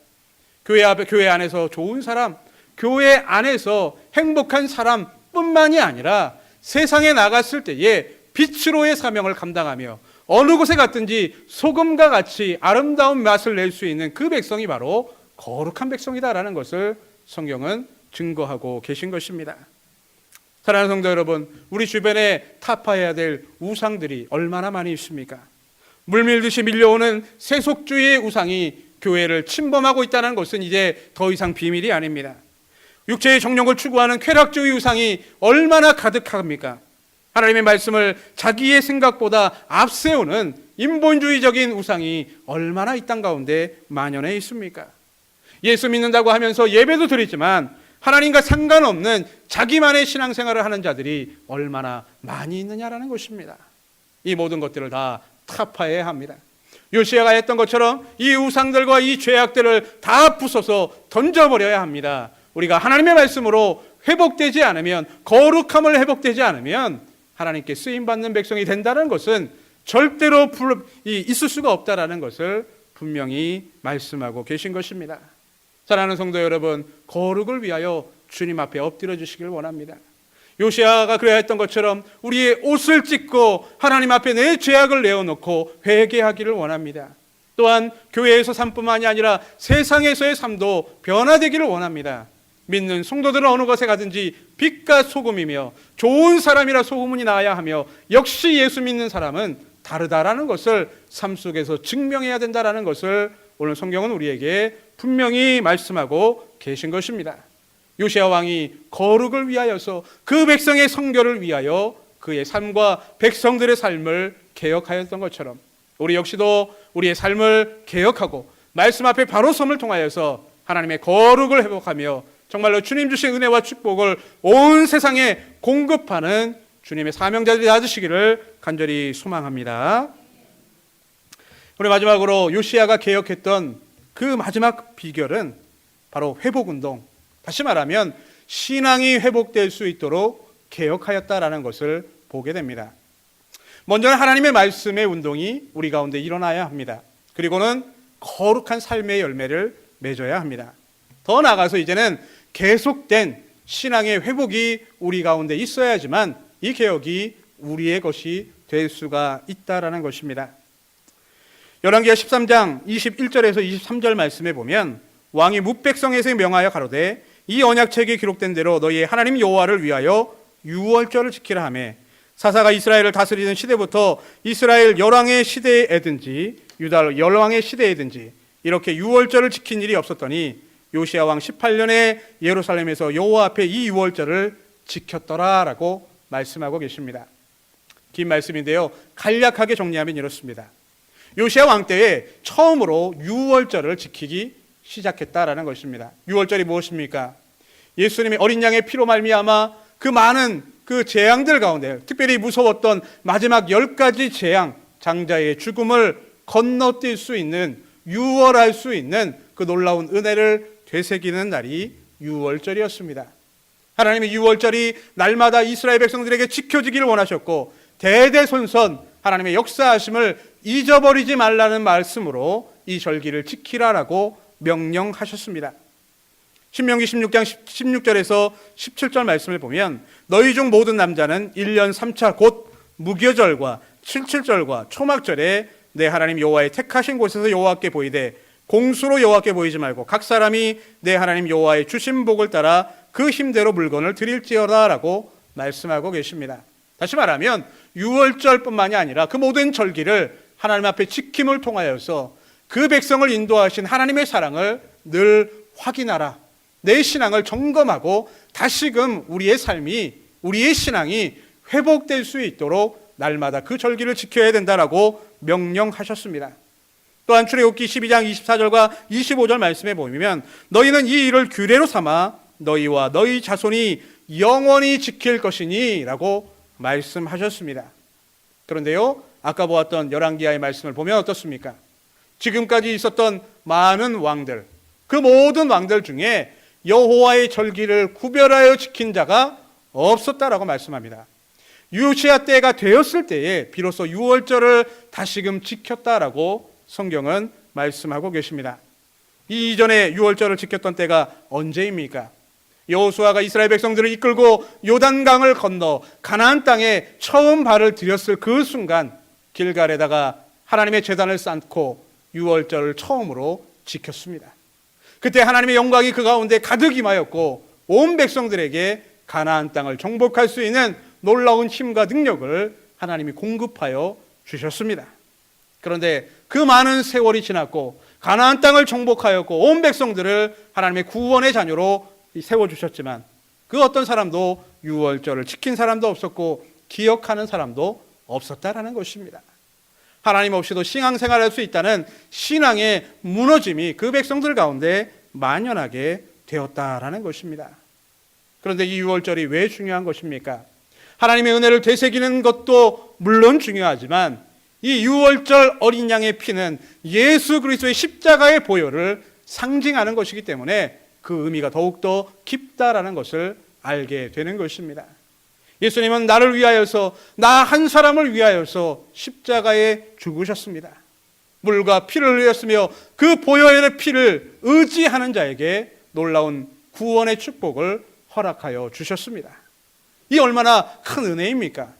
교회 안에서 좋은 사람, 교회 안에서 행복한 사람뿐만이 아니라 세상에 나갔을 때에 빛으로의 사명을 감당하며 어느 곳에 갔든지 소금과 같이 아름다운 맛을 낼 수 있는 그 백성이 바로 거룩한 백성이다라는 것을 성경은 증거하고 계신 것입니다. 사랑하는 성도 여러분, 우리 주변에 타파해야 될 우상들이 얼마나 많이 있습니까? 물밀듯이 밀려오는 세속주의의 우상이 교회를 침범하고 있다는 것은 이제 더 이상 비밀이 아닙니다. 육체의 정욕을 추구하는 쾌락주의 우상이 얼마나 가득합니까? 하나님의 말씀을 자기의 생각보다 앞세우는 인본주의적인 우상이 얼마나 이 땅 가운데 만연해 있습니까? 예수 믿는다고 하면서 예배도 드리지만 하나님과 상관없는 자기만의 신앙생활을 하는 자들이 얼마나 많이 있느냐라는 것입니다. 이 모든 것들을 다 타파해야 합니다. 요시아가 했던 것처럼 이 우상들과 이 죄악들을 다 부숴서 던져버려야 합니다. 우리가 하나님의 말씀으로 회복되지 않으면, 거룩함을 회복되지 않으면 하나님께 쓰임받는 백성이 된다는 것은 절대로 있을 수가 없다라는 것을 분명히 말씀하고 계신 것입니다. 사랑하는 성도 여러분, 거룩을 위하여 주님 앞에 엎드려 주시길 원합니다. 요시아가 그래야 했던 것처럼 우리의 옷을 찢고 하나님 앞에 내 죄악을 내어놓고 회개하기를 원합니다. 또한 교회에서 삶뿐만이 아니라 세상에서의 삶도 변화되기를 원합니다. 믿는 성도들은 어느 곳에 가든지 빛과 소금이며 좋은 사람이라 소문이 나야 하며 역시 예수 믿는 사람은 다르다라는 것을 삶 속에서 증명해야 된다라는 것을 오늘 성경은 우리에게 분명히 말씀하고 계신 것입니다. 요시아 왕이 거룩을 위하여서 그 백성의 성결을 위하여 그의 삶과 백성들의 삶을 개혁하였던 것처럼 우리 역시도 우리의 삶을 개혁하고 말씀 앞에 바로 섬을 통하여서 하나님의 거룩을 회복하며 정말로 주님 주신 은혜와 축복을 온 세상에 공급하는 주님의 사명자들이 되시기를 간절히 소망합니다. 우리 마지막으로 요시야가 개혁했던 그 마지막 비결은 바로 회복운동, 다시 말하면 신앙이 회복될 수 있도록 개혁하였다라는 것을 보게 됩니다. 먼저는 하나님의 말씀의 운동이 우리 가운데 일어나야 합니다. 그리고는 거룩한 삶의 열매를 맺어야 합니다. 더 나아가서 이제는 계속된 신앙의 회복이 우리 가운데 있어야지만 이 개혁이 우리의 것이 될 수가 있다라는 것입니다. 열왕기하 13장 21절에서 23절 말씀에 보면 왕이 뭇백성에서 명하여 가로되 이 언약책에 기록된 대로 너희의 하나님 여호와를 위하여 유월절을 지키라 하매 사사가 이스라엘을 다스리던 시대부터 이스라엘 열왕의 시대에든지 유다 열왕의 시대에든지 이렇게 유월절을 지킨 일이 없었더니 요시야 왕 18년에 예루살렘에서 여호와 앞에 이 유월절을 지켰더라라고 말씀하고 계십니다. 긴 말씀인데요, 간략하게 정리하면 이렇습니다. 요시야 왕 때에 처음으로 유월절을 지키기 시작했다라는 것입니다. 유월절이 무엇입니까? 예수님의 어린 양의 피로 말미암아 그 많은 그 재앙들 가운데 특별히 무서웠던 마지막 10가지 재앙, 장자의 죽음을 건너뛸 수 있는, 유월할 수 있는 그 놀라운 은혜를 되새기는 날이 유월절이었습니다. 하나님의 유월절이 날마다 이스라엘 백성들에게 지켜지기를 원하셨고 대대손손 하나님의 역사하심을 잊어버리지 말라는 말씀으로 이 절기를 지키라라고 명령하셨습니다. 신명기 16장 16절에서 17절 말씀을 보면 너희 중 모든 남자는 1년 3차 곧 무교절과 칠칠절과 초막절에 내 하나님 여호와의 택하신 곳에서 여호와께 보이되 공수로 여호와께 보이지 말고 각 사람이 내 하나님 여호와의 주신 복을 따라 그 힘대로 물건을 드릴지어다 라고 말씀하고 계십니다. 다시 말하면 유월절뿐만이 아니라 그 모든 절기를 하나님 앞에 지킴을 통하여서 그 백성을 인도하신 하나님의 사랑을 늘 확인하라. 내 신앙을 점검하고 다시금 우리의 삶이, 우리의 신앙이 회복될 수 있도록 날마다 그 절기를 지켜야 된다라고 명령하셨습니다. 또한 출애굽기 12장 24절과 25절 말씀에 보면 너희는 이 일을 규례로 삼아 너희와 너희 자손이 영원히 지킬 것이니 라고 말씀하셨습니다. 그런데요, 아까 보았던 열왕기하의 말씀을 보면 어떻습니까? 지금까지 있었던 많은 왕들, 그 모든 왕들 중에 여호와의 절기를 구별하여 지킨 자가 없었다라고 말씀합니다. 요시야 때가 되었을 때에 비로소 유월절을 다시금 지켰다라고 성경은 말씀하고 계십니다. 이 이전에 유월절을 지켰던 때가 언제입니까? 여호수아가 이스라엘 백성들을 이끌고 요단강을 건너 가나안 땅에 처음 발을 들였을 그 순간 길갈에다가 하나님의 제단을 쌓고 유월절을 처음으로 지켰습니다. 그때 하나님의 영광이 그 가운데 가득 임하였고 온 백성들에게 가나안 땅을 정복할 수 있는 놀라운 힘과 능력을 하나님이 공급하여 주셨습니다. 그런데 그 많은 세월이 지났고 가나안 땅을 정복하였고 온 백성들을 하나님의 구원의 자녀로 세워주셨지만 그 어떤 사람도 유월절을 지킨 사람도 없었고 기억하는 사람도 없었다라는 것입니다. 하나님 없이도 신앙생활할 수 있다는 신앙의 무너짐이 그 백성들 가운데 만연하게 되었다라는 것입니다. 그런데 이 유월절이 왜 중요한 것입니까? 하나님의 은혜를 되새기는 것도 물론 중요하지만 이 유월절 어린 양의 피는 예수 그리스도의 십자가의 보혈을 상징하는 것이기 때문에 그 의미가 더욱더 깊다라는 것을 알게 되는 것입니다. 예수님은 나를 위하여서, 나 한 사람을 위하여서 십자가에 죽으셨습니다. 물과 피를 흘렸으며 그 보혈의 피를 의지하는 자에게 놀라운 구원의 축복을 허락하여 주셨습니다. 이 얼마나 큰 은혜입니까?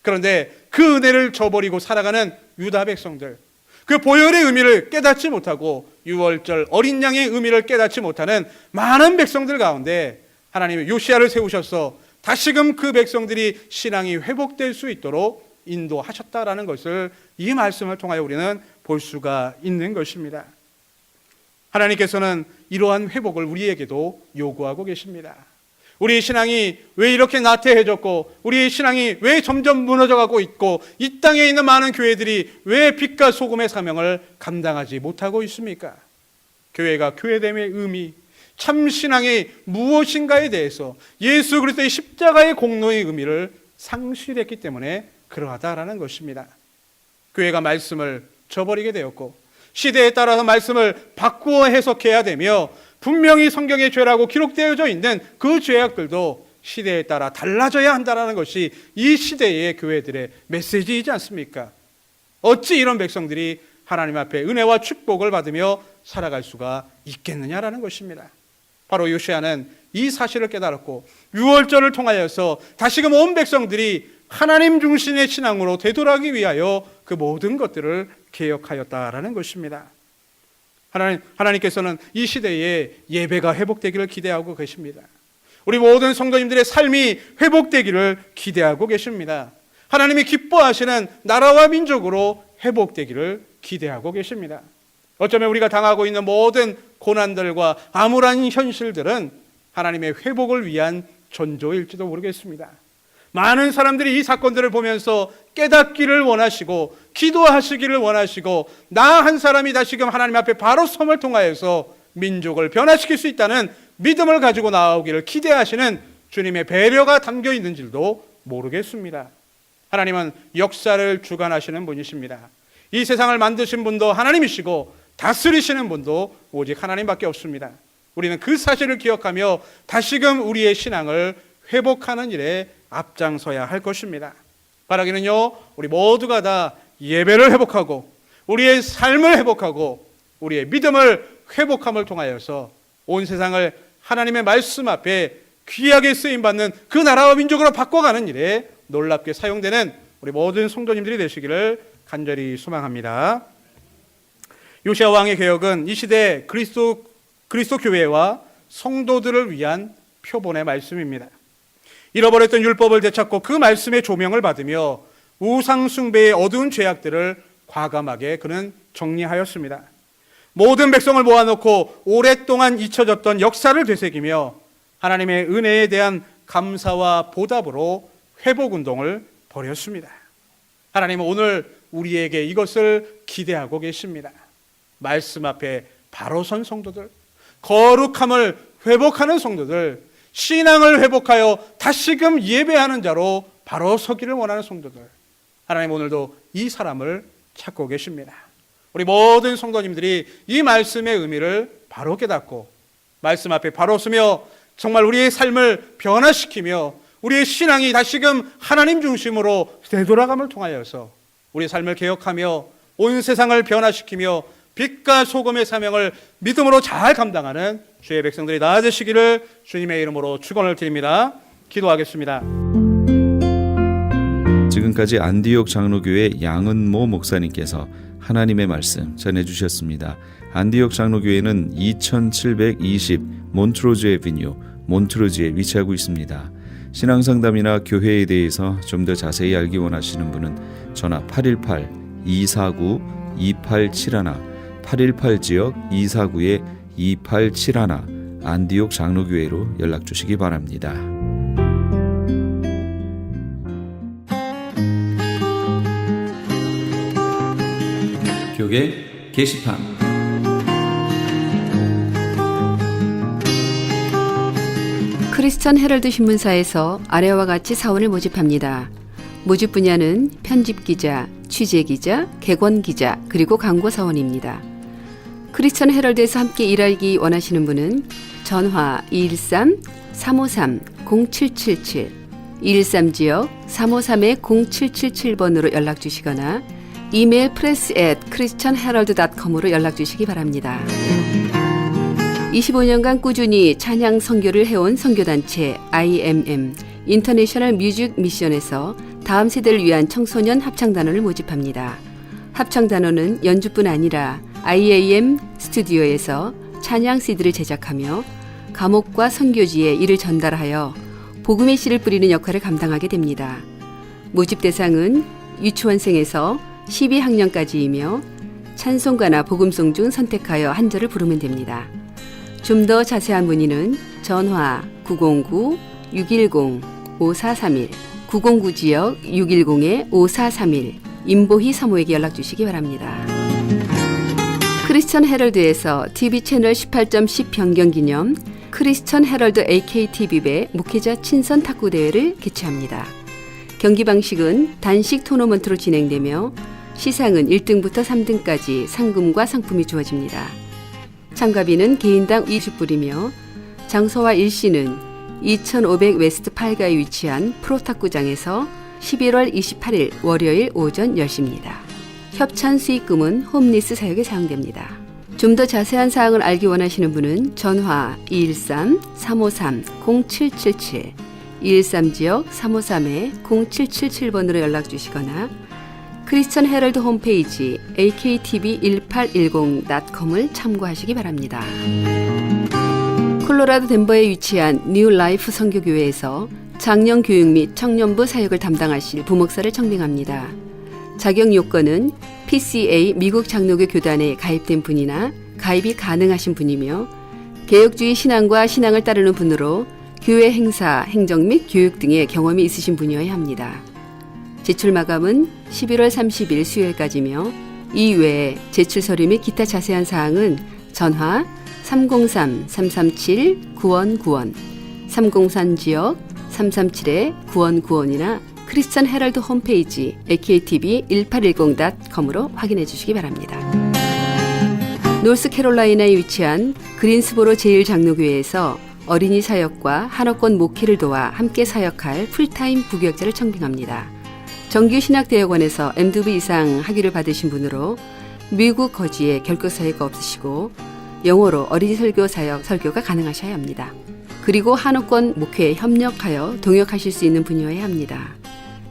그런데 그 은혜를 저버리고 살아가는 유다 백성들, 그 보혈의 의미를 깨닫지 못하고 유월절 어린 양의 의미를 깨닫지 못하는 많은 백성들 가운데 하나님이 요시야를 세우셔서 다시금 그 백성들이 신앙이 회복될 수 있도록 인도하셨다라는 것을 이 말씀을 통하여 우리는 볼 수가 있는 것입니다. 하나님께서는 이러한 회복을 우리에게도 요구하고 계십니다. 우리의 신앙이 왜 이렇게 나태해졌고 우리의 신앙이 왜 점점 무너져가고 있고 이 땅에 있는 많은 교회들이 왜 빛과 소금의 사명을 감당하지 못하고 있습니까? 교회가 교회됨의 의미, 참 신앙이 무엇인가에 대해서 예수 그리스도의 십자가의 공로의 의미를 상실했기 때문에 그러하다라는 것입니다. 교회가 말씀을 져버리게 되었고 시대에 따라서 말씀을 바꾸어 해석해야 되며 분명히 성경의 죄라고 기록되어져 있는 그 죄악들도 시대에 따라 달라져야 한다는 것이 이 시대의 교회들의 메시지이지 않습니까? 어찌 이런 백성들이 하나님 앞에 은혜와 축복을 받으며 살아갈 수가 있겠느냐라는 것입니다. 바로 요시야는 이 사실을 깨달았고 6월절을 통하여서 다시금 온 백성들이 하나님 중심의 신앙으로 되돌아가기 위하여 그 모든 것들을 개혁하였다라는 것입니다. 하나님께서는 이 시대에 예배가 회복되기를 기대하고 계십니다. 우리 모든 성도님들의 삶이 회복되기를 기대하고 계십니다. 하나님이 기뻐하시는 나라와 민족으로 회복되기를 기대하고 계십니다. 어쩌면 우리가 당하고 있는 모든 고난들과 암울한 현실들은 하나님의 회복을 위한 전조일지도 모르겠습니다. 많은 사람들이 이 사건들을 보면서 깨닫기를 원하시고 기도하시기를 원하시고 나 한 사람이 다시금 하나님 앞에 바로 섬을 통하여서 민족을 변화시킬 수 있다는 믿음을 가지고 나오기를 기대하시는 주님의 배려가 담겨 있는 줄도 모르겠습니다. 하나님은 역사를 주관하시는 분이십니다. 이 세상을 만드신 분도 하나님이시고 다스리시는 분도 오직 하나님밖에 없습니다. 우리는 그 사실을 기억하며 다시금 우리의 신앙을 회복하는 일에 앞장서야 할 것입니다. 바라기는요, 우리 모두가 다 예배를 회복하고 우리의 삶을 회복하고 우리의 믿음을 회복함을 통하여서 온 세상을 하나님의 말씀 앞에 귀하게 쓰임받는 그 나라와 민족으로 바꿔가는 일에 놀랍게 사용되는 우리 모든 성도님들이 되시기를 간절히 소망합니다. 요시야 왕의 개혁은 이 시대 그리스도 교회와 성도들을 위한 표본의 말씀입니다. 잃어버렸던 율법을 되찾고 그 말씀의 조명을 받으며 우상 숭배의 어두운 죄악들을 과감하게 그는 정리하였습니다. 모든 백성을 모아놓고 오랫동안 잊혀졌던 역사를 되새기며 하나님의 은혜에 대한 감사와 보답으로 회복운동을 벌였습니다. 하나님은 오늘 우리에게 이것을 기대하고 계십니다. 말씀 앞에 바로 선 성도들, 거룩함을 회복하는 성도들, 신앙을 회복하여 다시금 예배하는 자로 바로 서기를 원하는 성도들, 하나님 오늘도 이 사람을 찾고 계십니다. 우리 모든 성도님들이 이 말씀의 의미를 바로 깨닫고 말씀 앞에 바로 서며 정말 우리의 삶을 변화시키며 우리의 신앙이 다시금 하나님 중심으로 되돌아감을 통하여서 우리의 삶을 개혁하며 온 세상을 변화시키며 빛과 소금의 사명을 믿음으로 잘 감당하는 주의 백성들이 나아지시기를 주님의 이름으로 축원을 드립니다. 기도하겠습니다. 지금까지 안디옥 장로교회 양은모 목사님께서 하나님의 말씀 전해주셨습니다. 안디옥 장로교회는 2720 몬트로즈 애비뉴 몬트로즈에 위치하고 있습니다. 신앙상담이나 교회에 대해서 좀 더 자세히 알기 원하시는 분은 전화 818-249-2871 818지역 249-2871 안디옥 장로교회로 연락 주시기 바랍니다. 교계 게시판 크리스천 헤럴드 신문사에서 아래와 같이 사원을 모집합니다. 모집 분야는 편집기자, 취재기자, 객원기자, 그리고 광고사원입니다. 크리스천 헤럴드에서 함께 일하기 원하시는 분은 전화 213-353-0777, 213지역 353-0777번으로 연락주시거나 이메일 press@christianherald.com으로 연락주시기 바랍니다. 25년간 꾸준히 찬양 선교를 해온 선교단체 IMM 인터내셔널 뮤직 미션에서 다음 세대를 위한 청소년 합창단원을 모집합니다. 합창단원은 연주뿐 아니라 IAM 스튜디오에서 찬양 CD를 제작하며 감옥과 선교지에 이를 전달하여 복음의 씨를 뿌리는 역할을 감당하게 됩니다. 모집 대상은 유치원생에서 12학년까지이며 찬송가나 복음송 중 선택하여 한 절을 부르면 됩니다. 좀 더 자세한 문의는 전화 909-610-5431, 909지역 610-5431, 임보희 사모에게 연락주시기 바랍니다. 크리스천 헤럴드에서 TV 채널 18.10 변경 기념 크리스천 헤럴드 AKTV배 목회자 친선 탁구대회를 개최합니다. 경기 방식은 단식 토너먼트로 진행되며 시상은 1등부터 3등까지 상금과 상품이 주어집니다. 참가비는 개인당 20불이며 장소와 일시는 2500 웨스트 8가에 위치한 프로탁구장에서 11월 28일 월요일 오전 10시입니다. 협찬 수익금은 홈리스 사역에 사용됩니다. 좀 더 자세한 사항을 알기 원하시는 분은 전화 213-353-0777, 213지역 353-0777번으로 연락 주시거나 크리스천 헤럴드 홈페이지 aktv1810.com을 참고하시기 바랍니다. 콜로라도 덴버에 위치한 뉴 라이프 선교교회에서 장년 교육 및 청년부 사역을 담당하실 부목사를 청빙합니다. 자격 요건은 PCA 미국 장로교 교단에 가입된 분이나 가입이 가능하신 분이며 개혁주의 신앙과 신앙을 따르는 분으로 교회 행사, 행정 및 교육 등의 경험이 있으신 분이어야 합니다. 제출 마감은 11월 30일 수요일까지며 이외에 제출 서류 및 기타 자세한 사항은 전화 303-337-9191, 303지역 337-9191이나 크리스천 헤럴드 홈페이지 aktv1810.com으로 확인해 주시기 바랍니다. 노스캐롤라이나에 위치한 그린스보로 제1장로교회에서 어린이 사역과 한어권 목회를 도와 함께 사역할 풀타임 부교역자를 청빙합니다. 정규신학대학원에서 MDB 이상 학위를 받으신 분으로 미국 거주에 결격 사유가 없으시고 영어로 어린이 설교 사역 설교가 가능하셔야 합니다. 그리고 한어권 목회에 협력하여 동역하실 수 있는 분이어야 합니다.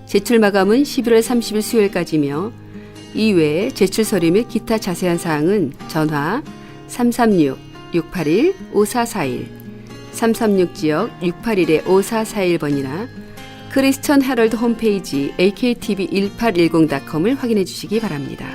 제출 마감은 11월 30일 수요일까지며 이외에 제출 서류 및 기타 자세한 사항은 전화 336-681-5441, 336지역 681-5441번이나 크리스천 헤럴드 홈페이지 aktv1810.com을 확인해 주시기 바랍니다.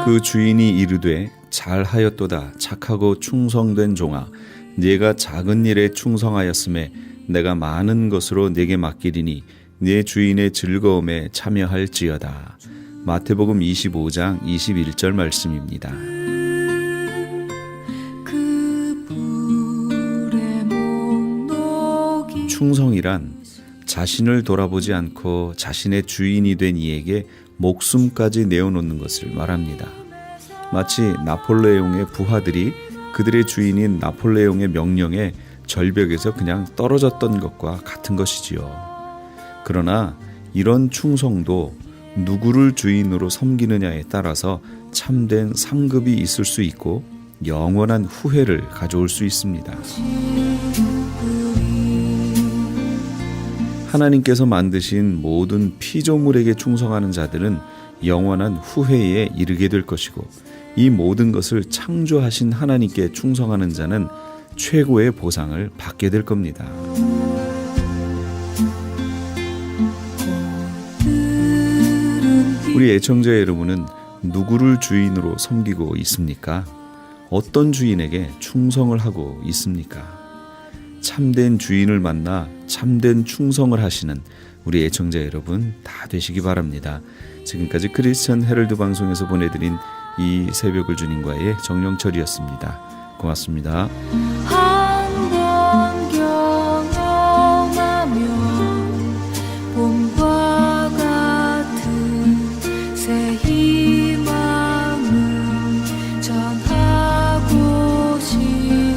그 주인이 이르되 잘하였도다 착하고 충성된 종아 네가 작은 일에 충성하였음에 내가 많은 것으로 네게 맡기리니 네 주인의 즐거움에 참여할지어다. 마태복음 25장 21절 말씀입니다. 충성이란 자신을 돌아보지 않고 자신의 주인이 된 이에게 목숨까지 내어놓는 것을 말합니다. 마치 나폴레옹의 부하들이 그들의 주인인 나폴레옹의 명령에 절벽에서 그냥 떨어졌던 것과 같은 것이지요. 그러나 이런 충성도 누구를 주인으로 섬기느냐에 따라서 참된 상급이 있을 수 있고 영원한 후회를 가져올 수 있습니다. 하나님께서 만드신 모든 피조물에게 충성하는 자들은 영원한 후회에 이르게 될 것이고 이 모든 것을 창조하신 하나님께 충성하는 자는 최고의 보상을 받게 될 겁니다. 우리 애청자 여러분은 누구를 주인으로 섬기고 있습니까? 어떤 주인에게 충성을 하고 있습니까? 참된 주인을 만나 참된 충성을 하시는 우리 애청자 여러분 다 되시기 바랍니다. 지금까지 크리스천 헤럴드 방송에서 보내드린 이 새벽을 주님과의 정영철이었습니다. 고맙습니다. 한번 경험하면 봄과 같은 새 희망을 전하고 싶으리.